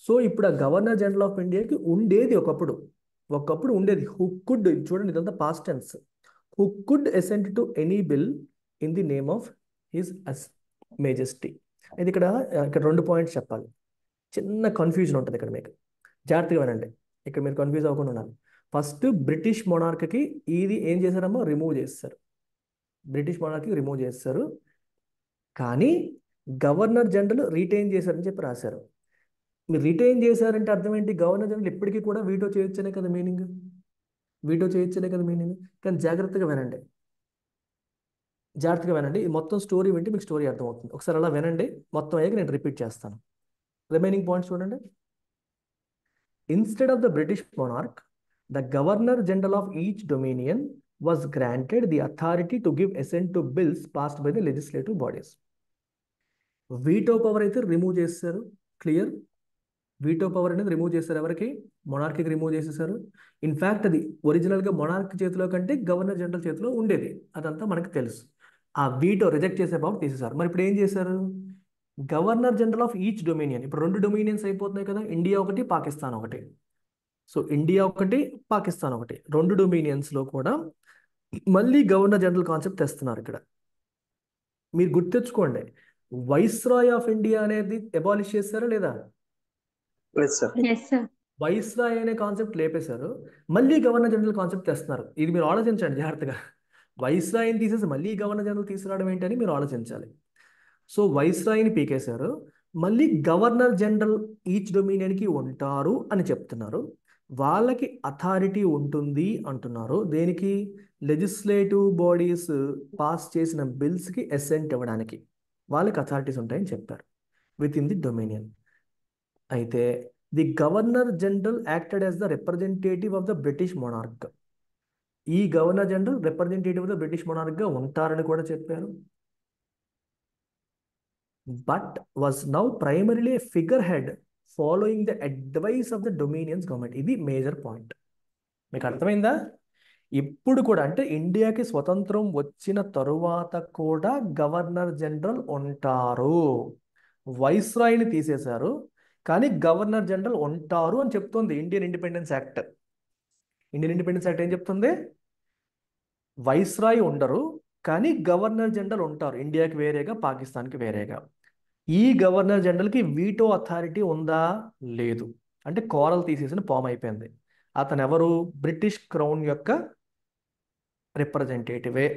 So ఇప్పుడు ఆ గవర్నర్ జనరల్ ఆఫ్ ఇండియాకి ఉండేది ఒకప్పుడు ఉండేది హూ కుడ్, చూడండి ఇదంతా past tense, who could assent to any bill in the name of his majesty. అయితే ఇక్కడ రెండు పాయింట్స్ చెప్పాలి, చిన్న కన్ఫ్యూజన్ ఉంటుంది ఇక్కడ మీకు, జాగ్రత్తగా వినండి. ఇక్కడ మీరు కన్ఫ్యూజ్ అవ్వకుండా ఉండాలి. ఫస్ట్ బ్రిటిష్ మొనార్క్కి ఇది ఏం చేశారమ్మా? రిమూవ్ చేస్తారు. బ్రిటిష్ మొనార్క్కి రిమూవ్ చేస్తారు, కానీ గవర్నర్ జనరల్ రిటైన్ చేశారని చెప్పి రాశారు. మీరు రిటైన్ చేశారంటే అర్థం ఏంటి? గవర్నర్ జనరల్ ఇప్పటికీ కూడా వీటో చేయొచ్చనే కదా మీనింగ్. కానీ జాగ్రత్తగా వినండి, ఈ మొత్తం స్టోరీ వింటే మీకు స్టోరీ అర్థమవుతుంది. ఒకసారి అలా వినండి, మొత్తం అయ్యాక నేను రిపీట్ చేస్తాను. రిమైనింగ్ పాయింట్స్ చూడండి. Instead of the British monarch, the Governor General of each dominion was granted the authority to give assent to bills passed by the legislative bodies. Veto power అయితే రిమూవ్ చేస్తారు. Clear? Veto power అనేది remove చేస్తారు. ఎవరికి? మొనార్క్కి remove చేసేసారు. In fact అది ఒరిజినల్గా monarch చేతిలో కంటే గవర్నర్ జనరల్ చేతిలో ఉండేది, అదంతా మనకు తెలుసు. ఆ వీటో రిజెక్ట్ చేసే పవర్ తీసేసారు. మరి ఇప్పుడు ఏం చేశారు? Governor general of each dominion, ఇప్పుడు 2 డొమినియన్స్ అయిపోతున్నాయి కదా, ఇండియా ఒకటి, పాకిస్తాన్ ఒకటి. సో ఇండియా ఒకటి, పాకిస్తాన్ ఒకటి, 2 డొమినియన్స్లో కూడా మళ్ళీ గవర్నర్ జనరల్ కాన్సెప్ట్ తెస్తున్నారు. ఇక్కడ మీరు గుర్తెచ్చుకోండి, వైస్రాయ్ ఆఫ్ ఇండియా అనేది అబాలిష్ చేశారా లేదా? Yes, sir. Yes, sir. Viceroy అనే కాన్సెప్ట్ లేపేశారు, మళ్ళీ గవర్నర్ జనరల్ కాన్సెప్ట్ తెస్తున్నారు. ఇది మీరు ఆలోచించండి జాగ్రత్తగా. వైస్రాయ్ని తీసేసి మళ్ళీ గవర్నర్ జనరల్ తీసుకురావడం ఏంటని మీరు ఆలోచించాలి. సో వైస్రాయ్ని పీకేశారు, మళ్ళీ గవర్నర్ జనరల్ ఈచ్ డొమినియన్కి ఉంటారు అని చెప్తున్నారు. వాళ్ళకి అథారిటీ ఉంటుంది అంటున్నారు. దేనికి? లెజిస్లేటివ్ బాడీస్ పాస్ చేసిన బిల్స్కి అసెంట్ ఇవ్వడానికి వాళ్ళకి అథారిటీస్ ఉంటాయని చెప్పారు విత్ ఇన్ ది డొమినియన్. అయితే the governor general acted as the representative of the British monarch. ఈ governor general representative of the British మొనార్క్గా ఉంటారని కూడా చెప్పారు. But was now primarily a figurehead following the advice of the dominion's government. ఇది major point. మీకు అర్థమైందా? ఇప్పుడు కూడా అంటే ఇండియాకి స్వతంత్రం వచ్చిన తరువాత కూడా గవర్నర్ జనరల్ ఉంటారు. వైస్రాయ్ని తీసేశారు, కానీ గవర్నర్ జనరల్ ఉంటారు అని చెప్తుంది ఇండియన్ ఇండిపెండెన్స్ యాక్ట్. ఏం చెప్తుంది? వైస్రాయ్ ఉండరు, కానీ గవర్నర్ జనరల్ ఉంటారు, ఇండియాకి వేరేగా, పాకిస్తాన్కి వేరేగా. ఈ గవర్నర్ జనరల్కి వీటో అథారిటీ ఉందా? లేదు. అంటే కోరలు తీసేసిన పాము అయిపోయింది. అతను ఎవరు? బ్రిటిష్ క్రౌన్ యొక్క రిప్రజెంటేటివే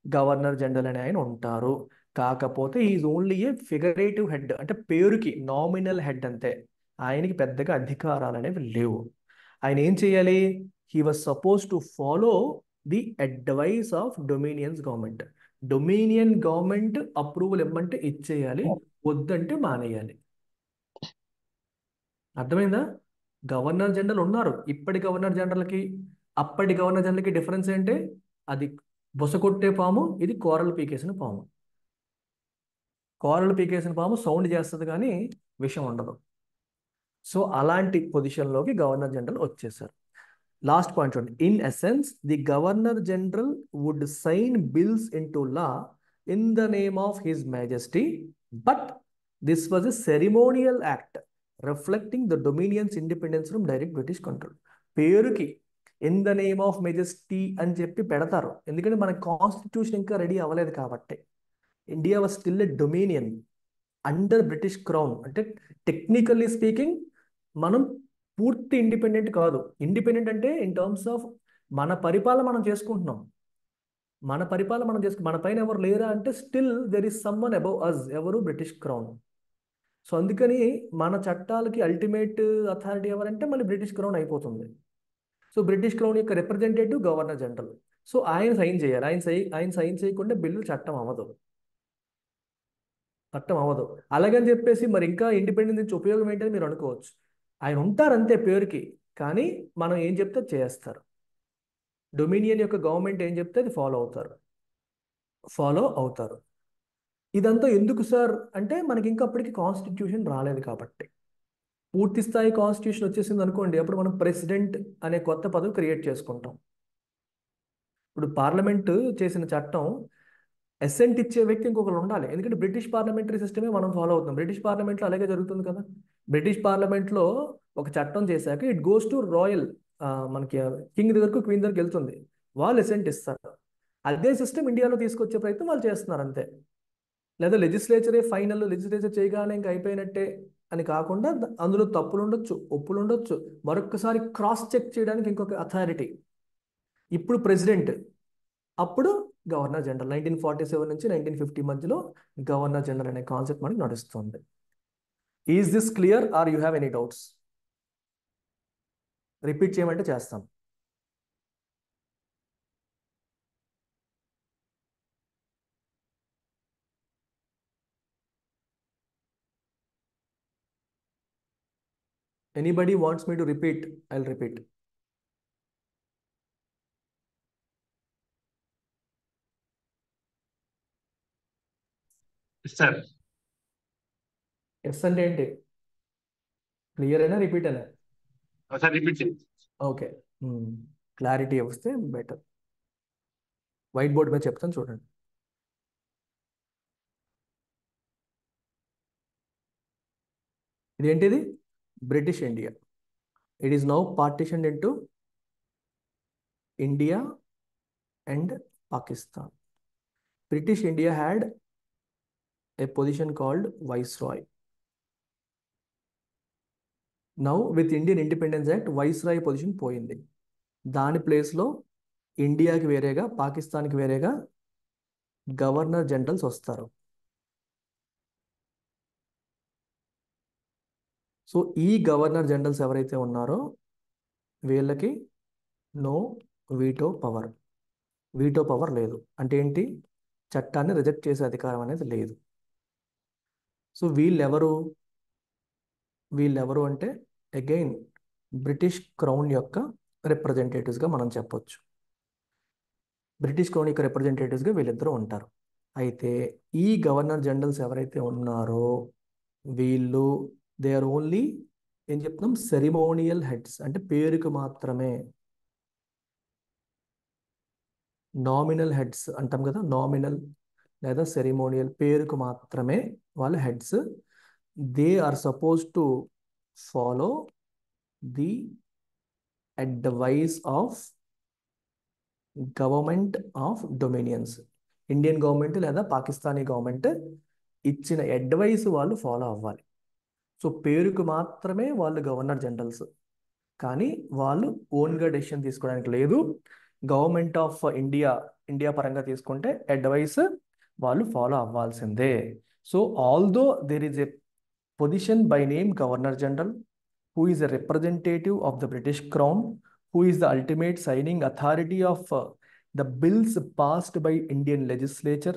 గవర్నర్ జనరల్ అని ఆయన ఉంటారు. కాకపోతే is only A figurative head, అంటే పేరుకి నామినల్ హెడ్ అంతే. ఆయనకి పెద్దగా అధికారాలు అనేవి లేవు. ఆయన ఏం చేయాలి? He was suppose to follow the advice of dominions government. Dominion government approval ఇవ్వమంటే ఇచ్చేయాలి, వద్దంటే మానేయాలి. అర్థమైందా? గవర్నర్ జనరల్ ఉన్నారు. ఇప్పటి గవర్నర్ జనరల్కి అప్పటి గవర్నర్ జనరల్కి డిఫరెన్స్ ఏంటి? అది బొసకొట్టే పాము, ఇది కోరలు పీకేసిన పాము. కోరలు పీకేసిన పాము సౌండ్ చేస్తుంది కానీ విషం ఉండదు. సో అలాంటి పొజిషన్లోకి గవర్నర్ జనరల్ వచ్చేసారు. లాస్ట్ పాయింట్ చూడండి. In essence the governor general would sign bills into law in the name of his majesty, but this was a ceremonial act reflecting the dominion's independence from direct British control. పేరుకి in the name of majesty అని చెప్పి పెడతారు, ఎందుకంటే మన constitution ఇంకా ready అవ్వలేదు కాబట్టి. India was still a dominion under British crown. అంటే టెక్నికల్లీ స్పీకింగ్ మనం పూర్తి ఇండిపెండెంట్ కాదు. ఇండిపెండెంట్ అంటే ఇన్ టర్మ్స్ ఆఫ్ మన పరిపాలన మనం చేసుకుంటున్నాం. మన పైన ఎవరు లేరా అంటే still there is someone above us. ఎవరు? British crown. సో అందుకని మన చట్టాలకి అల్టిమేట్ అథారిటీ ఎవరంటే మళ్ళీ బ్రిటిష్ క్రౌన్ అయిపోతుంది. సో బ్రిటిష్ క్రౌన్ యొక్క రిప్రజెంటేటివ్ గవర్నర్ జనరల్. సో ఆయన సైన్ చేయాలి. ఆయన సైన్ చేయకుండా బిల్లు చట్టం అవ్వదు. అలాగని చెప్పేసి మరి ఇంకా ఇండిపెండెన్స్ నుంచి ఉపయోగం ఏంటని మీరు అనుకోవచ్చు. ఆయన ఉంటారు అంతే పేరుకి, కానీ మనం ఏం చెప్తే చేస్తారు. డొమినియన్ యొక్క గవర్నమెంట్ ఏం చెప్తే అది ఫాలో అవుతారు. ఇదంతా ఎందుకు సార్ అంటే మనకి ఇంకా అప్పటికి కాన్స్టిట్యూషన్ రాలేదు కాబట్టి. పూర్తి స్థాయి కాన్స్టిట్యూషన్ వచ్చేసింది అనుకోండి, అప్పుడు మనం ప్రెసిడెంట్ అనే కొత్త పదవి క్రియేట్ చేసుకుంటాం. ఇప్పుడు పార్లమెంట్ చేసిన చట్టం అసెంట్ ఇచ్చే వ్యక్తి ఇంకొకరు ఉండాలి, ఎందుకంటే బ్రిటిష్ పార్లమెంటరీ సిస్టమే మనం ఫాలో అవుతున్నాం. బ్రిటిష్ పార్లమెంట్లో అలాగే జరుగుతుంది కదా. బ్రిటిష్ పార్లమెంట్లో ఒక చట్టం చేశాక ఇట్ గోస్ టు రాయల్, మనకి కింగ్ దగ్గరకు క్వీన్ దగ్గరికి వెళ్తుంది, వాళ్ళు అసెంట్ ఇస్తారు. అదే సిస్టమ్ ఇండియాలో తీసుకొచ్చే ప్రయత్నం వాళ్ళు చేస్తున్నారు అంతే. లేదా లెజిస్లేచరే ఫైనల్, లెజిస్లేచర్ చేయగానే ఇంకా అయిపోయినట్టే అని కాకుండా అందులో తప్పులు ఉండొచ్చు, ఒప్పులు ఉండొచ్చు, మరొకసారి క్రాస్ చెక్ చేయడానికి ఇంకొక అథారిటీ. ఇప్పుడు ప్రెసిడెంట్, అప్పుడు గవర్నర్ జనరల్. 1947 నుంచి 1950 మధ్యలో గవర్నర్ జనరల్ అనే కాన్సెప్ట్ మనకి నడుస్తుంది. Is this clear or you have any doubts? Repeat చేయమంటే చేస్తాం. Anybody wants me to repeat? I'll repeat. Sir yes అంటే ఏంటి? క్లియర్ అయినా రిపీట్ అయినా? ఒకసారి రిపీట్ చేయండి. ఓకే, క్లారిటీ వస్తే బెటర్. వైట్ బోర్డ్ మీద చెప్తాను చూడండి. ఇదేంటిది? British India. It is now partitioned into India and Pakistan. British India had a position called Viceroy. Now with Indian Independence Act, Viceroy position పోయింది. దాని ప్లేస్లో ఇండియాకి వేరేగా, పాకిస్తాన్కి వేరేగా గవర్నర్ జనరల్స్ వస్తారు. సో ఈ గవర్నర్ జనరల్స్ ఎవరైతే ఉన్నారో వీళ్ళకి no veto power. Veto power లేదు అంటే ఏంటి? చట్టాన్ని రిజెక్ట్ చేసే అధికారం అనేది లేదు. సో వీళ్ళెవరు అంటే అగైన్ బ్రిటిష్ క్రౌన్ యొక్క రిప్రజెంటేటివ్స్గా మనం చెప్పొచ్చు. బ్రిటిష్ క్రౌన్ యొక్క రిప్రజెంటేటివ్స్గా వీళ్ళిద్దరూ ఉంటారు. అయితే ఈ గవర్నర్ జనరల్స్ ఎవరైతే ఉన్నారో వీళ్ళు దే ఆర్ ఓన్లీ ఏం చెప్తున్నాం? సెరిమోనియల్ హెడ్స్, అంటే పేరుకు మాత్రమే. నామినల్ హెడ్స్ అంటాం కదా, నామినల్ లేదా సెరిమోనియల్, పేరుకు మాత్రమే వాళ్ళ heads. They are suppose to follow the advice of government of dominions. Indian government లేదా పాకిస్తానీ గవర్నమెంట్ ఇచ్చిన అడ్వైస్ వాళ్ళు ఫాలో అవ్వాలి. సో పేరుకు మాత్రమే వాళ్ళు గవర్నర్ జనరల్స్, కానీ వాళ్ళు ఓన్గా డెసిషన్ తీసుకోవడానికి లేదు. గవర్నమెంట్ ఆఫ్ ఇండియా పరంగా తీసుకుంటే అడ్వైస్ వాళ్ళు ఫాలో అవ్వాల్సిందే. So although there is a position by name governor general, who is a representative of the British Crown, who is the ultimate signing authority of the bills passed by Indian legislature.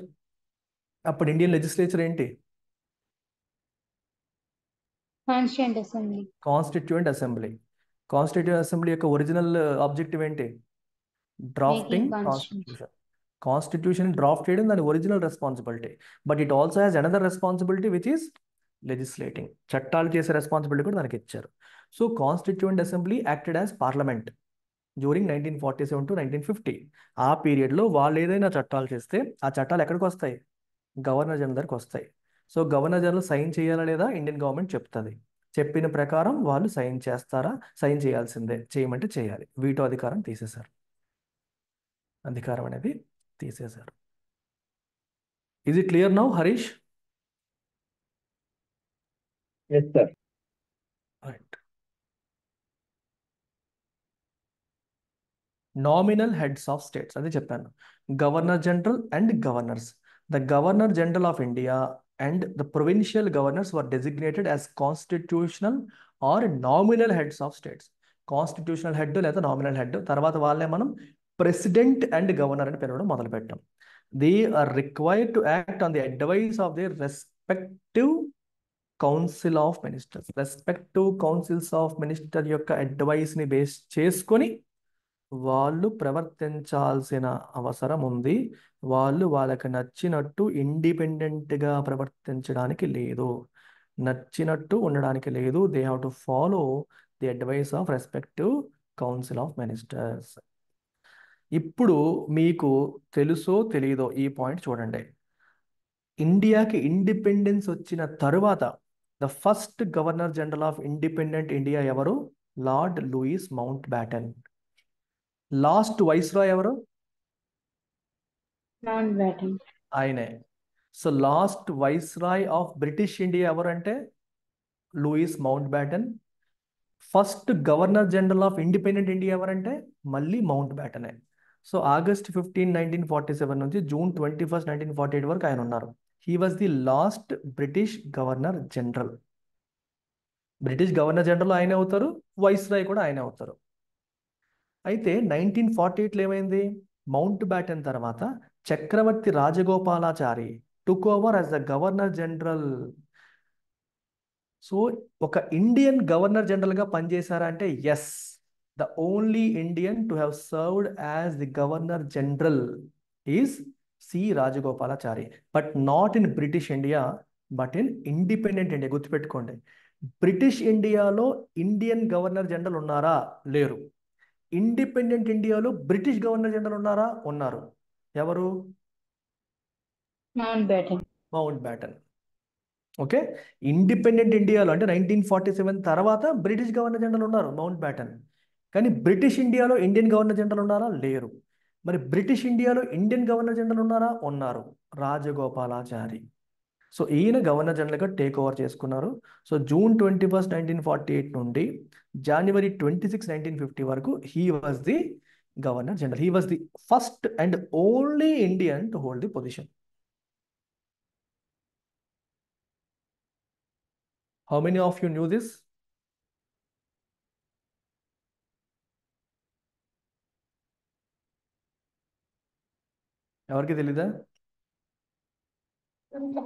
అప్పుడు Indian legislature ఏంటి? Constituent assembly. Constituent assembly. Constituent assembly యొక్క original objective ఏంటి? Drafting constitution. Constitution draft చేయడం దాని original responsibility. But it also has another responsibility which is legislating. చట్టాలు చేసే responsibility కూడా దానికి ఇచ్చారు. So constituent assembly acted as parliament during 1947 to 1950. ఆ పీరియడ్లో వాళ్ళు ఏదైనా చట్టాలు చేస్తే ఆ చట్టాలు ఎక్కడికి వస్తాయి? గవర్నర్ జనరల్ దగ్గరికి వస్తాయి. సో గవర్నర్ జనరల్ సైన్ చేయాలా లేదా ఇండియన్ గవర్నమెంట్ చెప్తుంది. చెప్పిన ప్రకారం వాళ్ళు సైన్ చేస్తారా? సైన్ చేయాల్సిందే, చేయమంటే చేయాలి. వీటో అధికారం తీసేశారు. అధికారం అనేది తీసేశారు. Is it clear now, Harish? Yes, sir. Right. Nominal heads of states అదే చెప్పాను. Governor general and governors. The governor general of India and the provincial governors were designated as constitutional or nominal heads of states. Constitutional head లేదా nominal head, తర్వాత వాళ్ళే మనం president and governor అని పిలవడం మొదలుపెట్టాం. They are required to act on the advice of the respective council of ministers. Respective councils of minister యొక్క అడ్వైస్ని base చేసుకొని వాళ్ళు ప్రవర్తించాల్సిన అవసరం ఉంది. వాళ్ళు వాళ్ళకి నచ్చినట్టు ఇండిపెండెంట్గా ప్రవర్తించడానికి లేదు, నచ్చినట్టు ఉండడానికి లేదు. They have to follow the advice of respective council of ministers. ఇప్పుడు మీకు తెలుసో తెలీదో ఈ పాయింట్ చూడండి. ఇండియాకి ఇండిపెండెన్స్ వచ్చిన తరువాత the first governor general of independent India ఎవరు? Lord Louis Mountbatten. Last viceroy ఎవరు? Mountbatten. ఆయనే. So last viceroy of British India ఎవరు అంటే Louis Mountbatten. First governor general of independent India ఎవరంటే మళ్ళీ mount బ్యాటనే. So August 15, 1947 నుంచి June 21, 1948 వరకు ఆయన ఉన్నారు. He was the last British governor general. British governor general ఆయనే అవుతారు, వైస్రాయ్ కూడా ఆయనే అవుతారు. అయితే 1948లో ఏమైంది? మౌంట్ బ్యాటన్ తర్వాత Chakravarti Rajagopalachari took over as the governor general. So ఒక ఇండియన్ గవర్నర్ జనరల్గా పనిచేశారా అంటే yes, the only Indian to have served as the governor general is C Rajagopalachari. But not in British India, but in independent India. గుర్తుపెట్టుకోండి, British ఇండియాలో Indian governor general ఉన్నారా? లేరు. Independent ఇండియాలో British governor general ఉన్నారా? ఉన్నారు. ఎవరు? Mount baton. Mount baton. Okay. Independent ఇండియాలో అంటే 1947 తర్వాత బ్రిటిష్ గవర్నర్ జనరల్ ఉన్నారు, మౌంట్ బ్యాటన్. కానీ బ్రిటిష్ ఇండియాలో ఇండియన్ గవర్నర్ జనరల్ ఉన్నారా? లేరు. మరి బ్రిటిష్ ఇండియాలో ఇండియన్ గవర్నర్ జనరల్ ఉన్నారా? ఉన్నారు, రాజగోపాలాచారి. సో ఈయన గవర్నర్ జనరల్గా టేక్ ఓవర్ చేసుకున్నారు. సో June 21, 1948 నుండి January 26, 1950 వరకు he was the governor general. He was the first and only Indian to hold the position. How many of you knew this? ఎవరికి తెలీదా?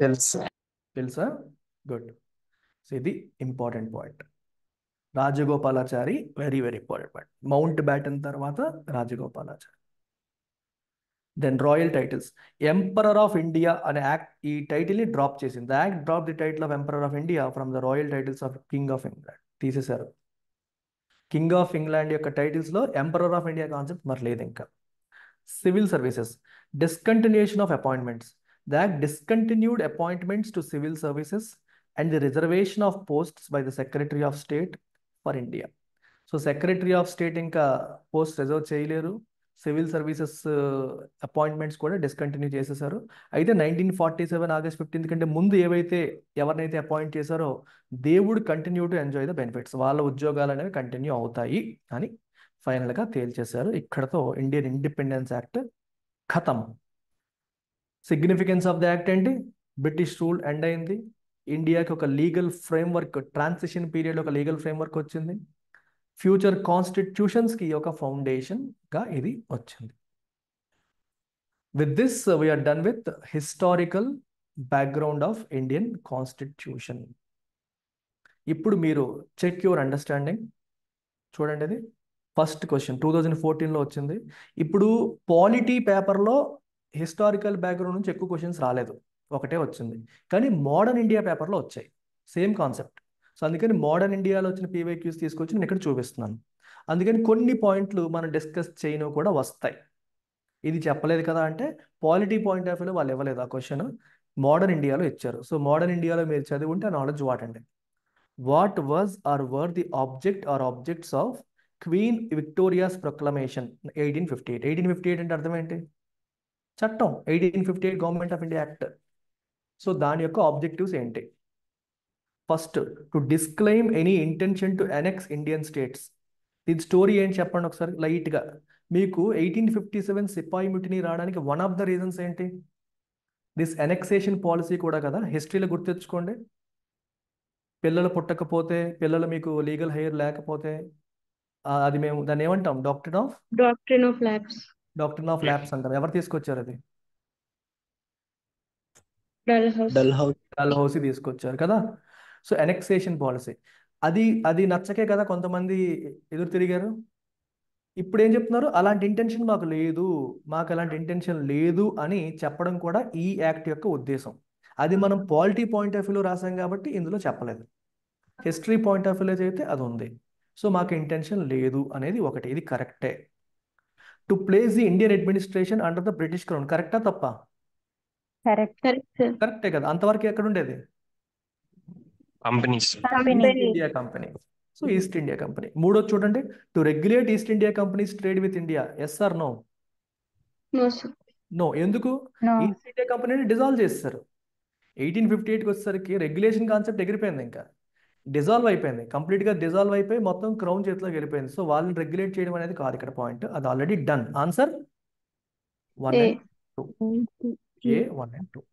తెలుసు. తెలుసా? గుడ్. సో ఇది important point. Rajagopalachari very very important point. Mountbatten తర్వాత Rajagopalachari. Then royal titles. Emperor of India అనే act ఈ టైటిల్ని drop చేసింది. The act drop the title of emperor of India from the royal titles of king of England. తీసేశారు. King of England యొక్క టైటిల్స్లో emperor of India concept మరి లేదు ఇంకా. Civil services. Discontinuation of appointments. The Act discontinued appointments to civil services and the reservation of posts by the Secretary of State for India. So Secretary of State ఇంకా post reserve చేయలేరు. Civil services appointments కూడా discontinue చేసేసారు. అయితే 1947 August 15 కంటే ముందు ఏవైతే ఎవరినైతే appoint చేశారో దేవుడు continue to enjoy the benefits, వాళ్ళ ఉద్యోగాలు అనేవి కంటిన్యూ అవుతాయి అని ఫైనల్గా తేల్చేశారు. ఇక్కడతో ఇండియన్ ఇండిపెండెన్స్ యాక్ట్ ఖతం. సిగ్నిఫికెన్స్ ఆఫ్ ద యాక్ట్ ఏంటి? బ్రిటిష్ రూల్ ఎండ్ అయింది, ఇండియాకి ఒక లీగల్ ఫ్రేమ్వర్క్, ట్రాన్సిషన్ పీరియడ్ ఒక లీగల్ ఫ్రేమ్వర్క్ వచ్చింది, ఫ్యూచర్ కాన్స్టిట్యూషన్స్కి ఒక ఫౌండేషన్గా ఇది వచ్చింది. With this we're done with historical background of Indian constitution. ఇప్పుడు మీరు చెక్ యువర్ అండర్స్టాండింగ్. చూడండి, అది ఫస్ట్ క్వశ్చన్ 2014లో వచ్చింది. ఇప్పుడు పాలిటీ పేపర్లో హిస్టారికల్ బ్యాక్గ్రౌండ్ నుంచి ఎక్కువ క్వశ్చన్స్ రాలేదు, ఒకటే వచ్చింది. కానీ మోడర్న్ ఇండియా పేపర్లో వచ్చాయి, సేమ్ కాన్సెప్ట్. సో అందుకని మోడర్న్ ఇండియాలో వచ్చిన పీవైక్యూస్ తీసుకొచ్చి నేను ఇక్కడ చూపిస్తున్నాను. అందుకని కొన్ని పాయింట్లు మనం డిస్కస్ చేయను కూడా వస్తాయి. ఇది చెప్పలేదు కదా అంటే పాలిటీ పాయింట్ ఆఫ్ వ్యూలో వాళ్ళు ఇవ్వలేదు ఆ క్వశ్చన్, మోడర్న్ ఇండియాలో ఇచ్చారు. సో మోడర్న్ ఇండియాలో మీరు చదివి ఉంటే ఆ నాలెడ్జ్ వాడండి. What was or were the object or objects of queen Victoria's proclamation 1858? 1858 అంటే అర్థం ఏంటి? చట్టం. 1858 government of India act. So దాని యొక్క ఆబ్జెక్టివ్స్ ఏంటి? First, to disclaim any intention to annex Indian states. దీని స్టోరీ ఏంటి చెప్పండి ఒకసారి లైట్గా. మీకు 1857 సిపాయి ముటిని రావడానికి వన్ ఆఫ్ ద రీజన్స్ ఏంటి? దిస్ అనెక్సేషన్ పాలసీ కూడా కదా. హిస్టరీలో గుర్తెచ్చుకోండి, పిల్లలు పుట్టకపోతే, పిల్లలు మీకు లీగల్ హెయిర్ లేకపోతే అది మేము దాన్ని ఏమంటాం? Doctrine of lapse. Doctrine of lapse అంటారు. ఎవరు తీసుకొచ్చారు అది? Dalhousie. డల్హౌసీ తీసుకొచ్చారు కదా. సో అనెక్సేషన్ పాలసీ అది నచ్చకే కదా కొంతమంది ఎదురు తిరిగారు. ఇప్పుడు ఏం చెప్తున్నారు? అలాంటి ఇంటెన్షన్ మాకు లేదు, మాకు అలాంటి ఇంటెన్షన్ లేదు అని చెప్పడం కూడా ఈ యాక్ట్ యొక్క ఉద్దేశం. అది మనం పాలిటీ పాయింట్ ఆఫ్ వ్యూలో రాసాం కాబట్టి ఇందులో చెప్పలేదు. హిస్టరీ పాయింట్ ఆఫ్ వ్యూలో అయితే అది ఉంది. సో మాకు ఇంటెన్షన్ లేదు అనేది ఒకటి, ఇది కరెక్టే. To place the Indian administration under the British crown, కరెక్టా తప్పా? Correct. Correct, sir. కరెక్టే కదా. అంతవరకు ఎక్కడ ఉండేది? Companies. Company. East India Company. So East India Company. మూడోది చూడండి, to regulate East India Company's trade with India. Yes or no? No, sir. No. ఎందుకు? No. ఈస్ట్ ఇండియా కంపెనీని డిజాల్వ్ చేస్తారు. 1858కి వచ్చేసరికి రెగ్యులేషన్ కాన్సెప్ట్ ఎగిరిపోయింది, ఇంకా డిజాల్వ్ అయిపోయింది, కంప్లీట్గా డిజాల్వ్ అయిపోయి మొత్తం క్రౌన్ చేతిలోకి వెళ్ళిపోయింది. సో వాళ్ళని రెగ్యులేట్ చేయడం అనేది కాదు ఇక్కడ పాయింట్, అది already done. Answer 1 A. and 2. A 1 and 2.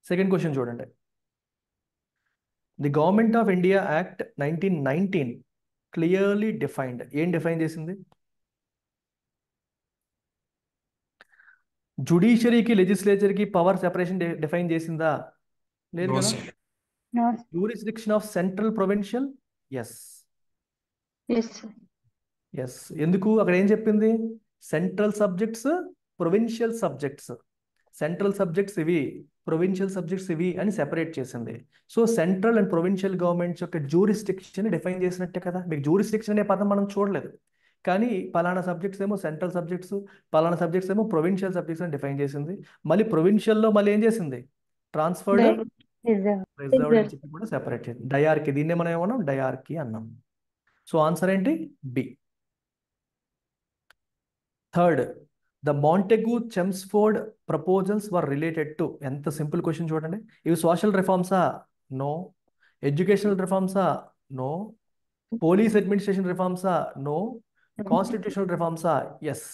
Second question చూడండి. The government of India act 1919 clearly defined. ఏం డిఫైన్ చేసింది? జుడిషియరీకి లెజిస్లేచర్కి పవర్ సెపరేషన్ డిఫైన్ చేసిందా? లేదు కదా. No. Jurisdiction of central provincial, yes. Yes, sir. Yes. ఎందుకు? అక్కడ ఏం చెప్పింది? Central subjects, provincial subjects. Central subjects ఇవి, ప్రొవిన్షియల్ సబ్జెక్ట్స్ ఇవి అని సెపరేట్ చేసింది. So central and provincial governments యొక్క జ్యూరిస్డిక్షన్ డిఫైన్ చేసినట్టే కదా. మీకు జ్యూరిస్డిక్షన్ అనే పదం మనం చూడలేదు, కానీ పలానా సబ్జెక్ట్స్ ఏమో సెంట్రల్ సబ్జెక్ట్స్, పలానా సబ్జెక్ట్స్ ఏమో ప్రొవిన్షియల్ సబ్జెక్ట్స్ అని డిఫైన్ చేసింది. మళ్ళీ ప్రొవిన్షియల్లో మళ్ళీ ఏం చేసింది? Transferred, Reserve. రిజర్వ్డ్ అని చెప్పి కూడా సెపరేట్ చేసింది. డయార్కీ, దీన్నే మనం ఏమన్నాం? డయార్కీ అన్నాం. సో ఆన్సర్ ఏంటి? B. Third, the Montagu Chelmsford proposals were related to. ఎంత సింపుల్ క్వశ్చన్ చూడండి. ఇవి సోషల్ రిఫార్మ్సా? నో. ఎడ్యుకేషనల్ రిఫార్మ్సా? నో. పోలీస్ అడ్మినిస్ట్రేషన్ రిఫార్మ్సా? నో. కాన్స్టిట్యూషనల్ రిఫార్మ్సా? ఎస్.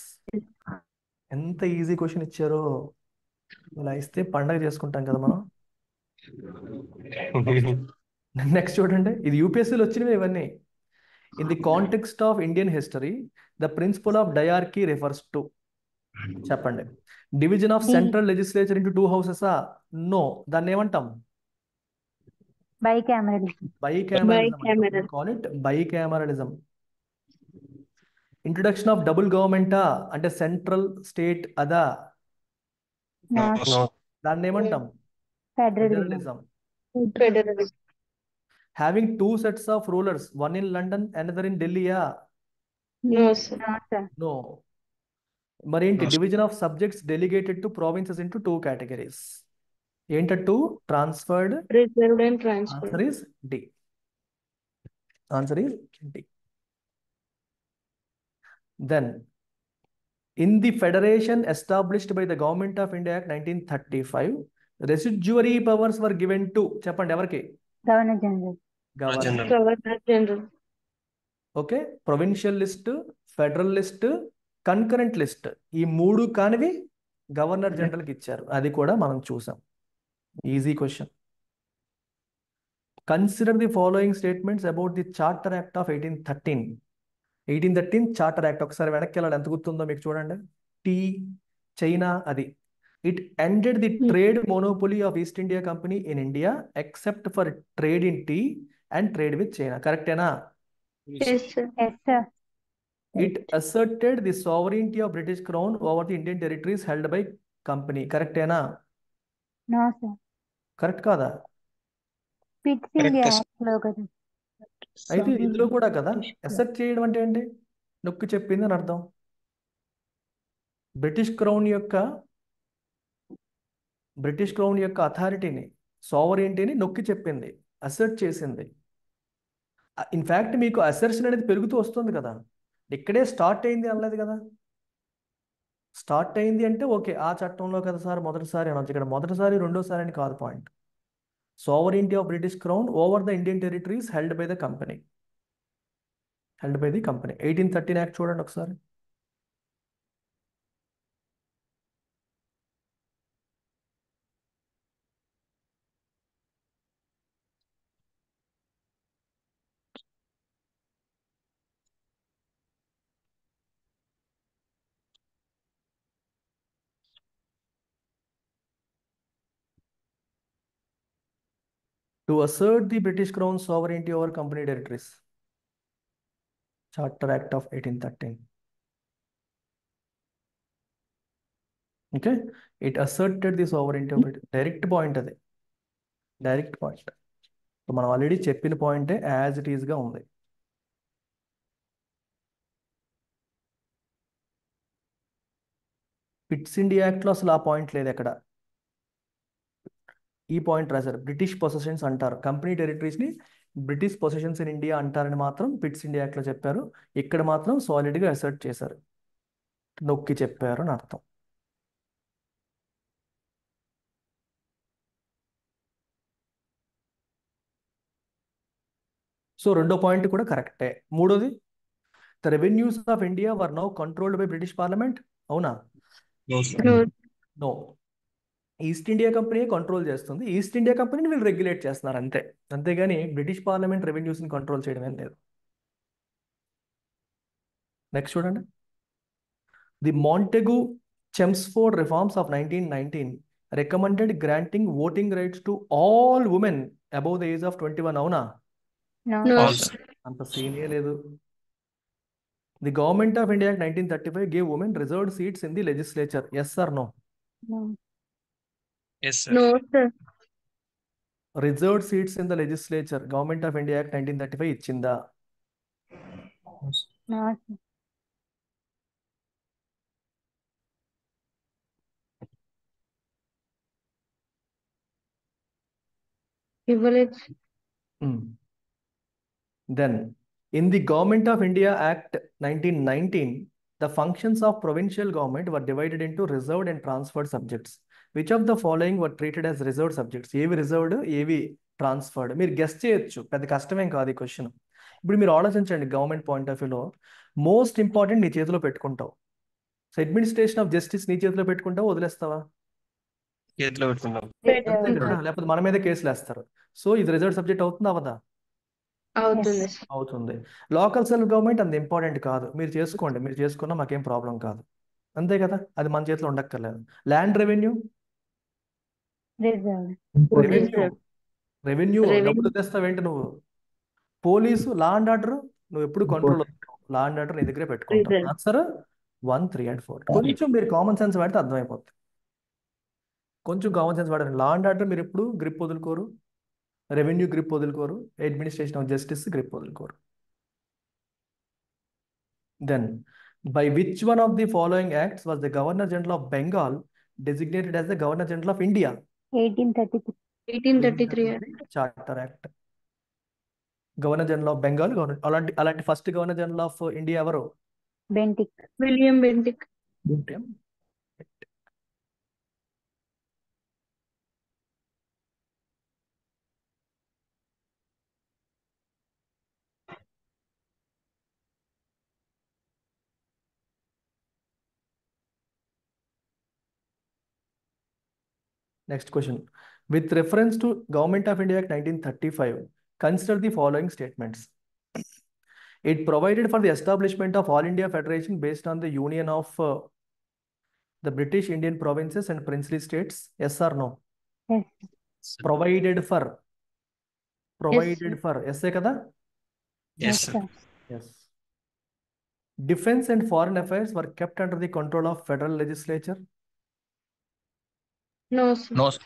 ఎంత ఈజీ క్వశ్చన్ ఇచ్చారో. ఇలా ఇస్తే పండగ చేసుకుంటాం కదా మనం. నెక్స్ట్ చూడండి, ఇది యూపీఎస్సీలో వచ్చినవి ఇవన్నీ. In the context of Indian history the principle of diarchy refers to. చెప్పండి. Division of central legislature into 2 హౌసెసా? నో. దాన్ని ఏమంటాం? Bicameralism. Bicameral. Call it bicameralism. Introduction of double గవర్నమెంటా? అంటే సెంట్రల్ స్టేట్ అదా? No. దాన్ని ఏమంటాం? Federalism. Federalism. Federalism. Having 2 sets of rulers, one in London another in ఢిల్లీయా? No, sir. No, sir. No. మరేంటి? No, sir. Division of subjects delegated to provinces into 2 categories. ఏంటట్టు? Transferred. Reserved and transferred. Answer is D. Answer is D. Then, in the federation established by the Government of India Act 1935, residuary powers were given to చెప్పండి ఎవరికి? Governor General. Governor. General. Governor General. Okay, provincial list, federal list, concurrent list, ఈ మూడు కానివి governor జనరల్కి ఇచ్చారు. అది కూడా మనం చూసాం. Easy question. Consider the following statements about the Charter Act of 1813. 1813 Charter Act. ఒకసారి వెనక్కి వెళ్ళాలి, ఎంత గుర్తుందో మీకు చూడండి. టీ, చైనా, అది. It ended the trade monopoly of East India Company in India except for trade in tea and trade with China. కరెక్టేనా? Yes, sir. Yes, sir. It asserted the sovereignty of British Crown over the Indian territories held by company. కరెక్టేనా? No, sir. Correct కాదా? Pigs Correct, India sir. Act లో కదా. అయితే ఇందులో కూడా కదా. అసెర్ట్ చేయడం అంటే ఏంటి? నొక్కి చెప్పింది అని అర్థం. బ్రిటిష్ క్రౌన్ యొక్క అథారిటీని, సావరెంటీని నొక్కి చెప్పింది, అసెర్ట్ చేసింది. ఇన్ఫ్యాక్ట్ మీకు అసెర్షన్ అనేది పెరుగుతూ వస్తుంది కదా. ఇక్కడే స్టార్ట్ అయింది అనలేదు కదా. స్టార్ట్ అయింది అంటే ఓకే, ఆ చట్టంలో కదా సార్ మొదటిసారి అనొచ్చు. ఇక్కడ మొదటిసారి రెండోసారి అని కాదు point. Sovereignty of British crown over the Indian territories held by the company. 1813 act చూడండి ఒకసారి. To assert the British Crown's sovereignty over company territories. Charter Act of 1813. Okay, it asserted the sovereignty of British. Direct point అది. Direct point. మనం already చెప్పిన పాయింటే as it ఈస్గా ఉంది. Pits India యాక్ట్లో అసలు ఆ పాయింట్ లేదు ఎక్కడ. ఈ పాయింట్ రాశారు. బ్రిటిష్ పొసెషన్స్ అంటారు, కంపెనీ టెరిటరీస్ని బ్రిటిష్ పొసెషన్స్ ఇన్ ఇండియా అంటారని మాత్రం పిట్స్ ఇండియా యాక్ట్లో చెప్పారు. ఇక్కడ మాత్రం సాలిడ్గా అసర్ట్ చేశారు, నొక్కి చెప్పారు అని అర్థం. సో రెండో పాయింట్ కూడా కరెక్టే. మూడోది, the revenues of India were now controlled by British parliament. అవునా? No, sir. No. No, East India Company control చేస్తుంది. ఈస్ట్ ఇండియా కంపెనీని వీళ్ళు రెగ్యులేట్ చేస్తున్నారు అంతే. అంతేగాని బ్రిటిష్ పార్లమెంట్ రెవెన్యూస్ని కంట్రోల్ చేయడం ఏం లేదు. నెక్స్ట్ చూడండి. The Montagu Chelmsford reforms of 1919 recommended granting voting rights to all women above the age of 21. అవునా? No. No, All, sir. sir. అంత సీనియర్ లేదు. The government of India 1935 gave women reserved seats in the legislature. Yes or no? No. Yes, sir. No, sir. Reserved seats in the legislature government of India act 1935 ఇచ్చిందా? No, sir. Privilege. Then, in the Government of India Act 1919, the functions of provincial government were divided into reserved and transferred subjects. Which of the following were treated as reserved subjects? ఏవి reserved, ఏవి transferred? మీరు guess చేయొచ్చు, పెద్ద కష్టమేం కాదు ఈ question. ఇప్పుడు మీరు ఆలోచించండి, గవర్నమెంట్ పాయింట్ ఆఫ్ వ్యూలో మోస్ట్ ఇంపార్టెంట్ నీ చేతిలో పెట్టుకుంటావు. సో అడ్మినిస్ట్రేషన్ ఆఫ్ జస్టిస్ నీ చేతిలో పెట్టుకుంటావు, వదిలేస్తావా? చేతిలో పెట్టుకున్నాం. అంతే కదా, లేకపోతే మన మీద కేసులు వేస్తారు. సో ఇది రిజర్వ్డ్ సబ్జెక్ట్ అవుతుందా అవదా? అవుతుంది, sir. అవుతుంది. లోకల్ సెల్ఫ్ గవర్నమెంట్ అంత ఇంపార్టెంట్ కాదు, మీరు చేసుకోండి, మీరు చేసుకున్నా మాకేం ప్రాబ్లం కాదు, అంతే కదా, అది మన చేతిలో ఉండక్కర్లేదు. Land revenue, Reserved. Revenue revenue Revenue. డబ్బులు తెస్తావేంటి నువ్వు? పోలీసు, లా అండ్ ఆర్డర్ నువ్వు ఎప్పుడు కంట్రోల్, లా అండ్ ఆర్డర్ నీ దగ్గరే పెట్టుకుంటావు. Reserved. Answer 1, 3 and 4. కొంచెం మీరు కామన్ సెన్స్ వాడితే అర్థమైపోతుంది. కొంచెం కామన్ సెన్స్ వాడండి. లా అండ్ ఆర్డర్ మీరు ఎప్పుడు గ్రిప్ వదులుకోరు, రెవెన్యూ గ్రిప్ వదులుకోరు, అడ్మినిస్ట్రేషన్ ఆఫ్ జస్టిస్ గ్రిప్ వదులుకోరు. Then, by which one of the following acts was the governor general of Bengal designated as the Governor General of India? 1833. 1833. Charter act. Governor general of Bengal, అలాంటి first governor general of India ఎవరు? Bentinck. William Bentinck. William. Next question. With reference to Government of India Act 1935, consider the following statements. It provided for the establishment of All India Federation based on the union of the British Indian provinces and princely states. Yes or no? Yes. Provided for. Provided sir. for. Yes, kada? Yes, Yes, sir. sir. Yes. Defense and foreign affairs were kept under the control of federal legislature. No, sir. No, sir.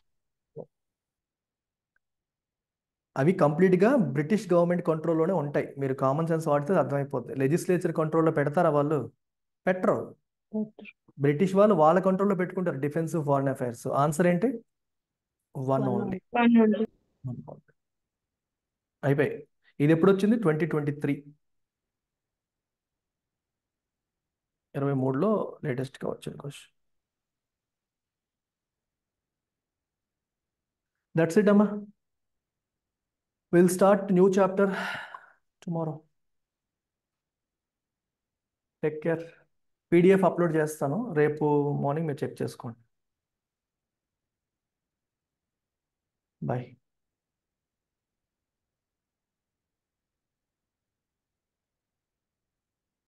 అవి కంప్లీట్గా British government కంట్రోల్లోనే ఉంటాయి. మీరు common sense వాడితే అర్థమైపోద్ది. Legislature కంట్రోల్లో పెడతారా వాళ్ళు? పెట్టరు. బ్రిటిష్ వాళ్ళు వాళ్ళ కంట్రోల్లో పెట్టుకుంటారు డిఫెన్స్ ఫారెన్ అఫైర్స్. ఆన్సర్ ఏంటి? One One only. One only. అయిపోయి. ఇది ఎప్పుడు వచ్చింది? 2023. 23లో లేటెస్ట్గా వచ్చింది క్వశ్చన్. దట్స్ ఇట్ అమ్మా. Will start new chapter tomorrow. Take care. PDF upload చేస్తాను, రేపు మార్నింగ్ మీరు చెక్ చేసుకోండి. బాయ్.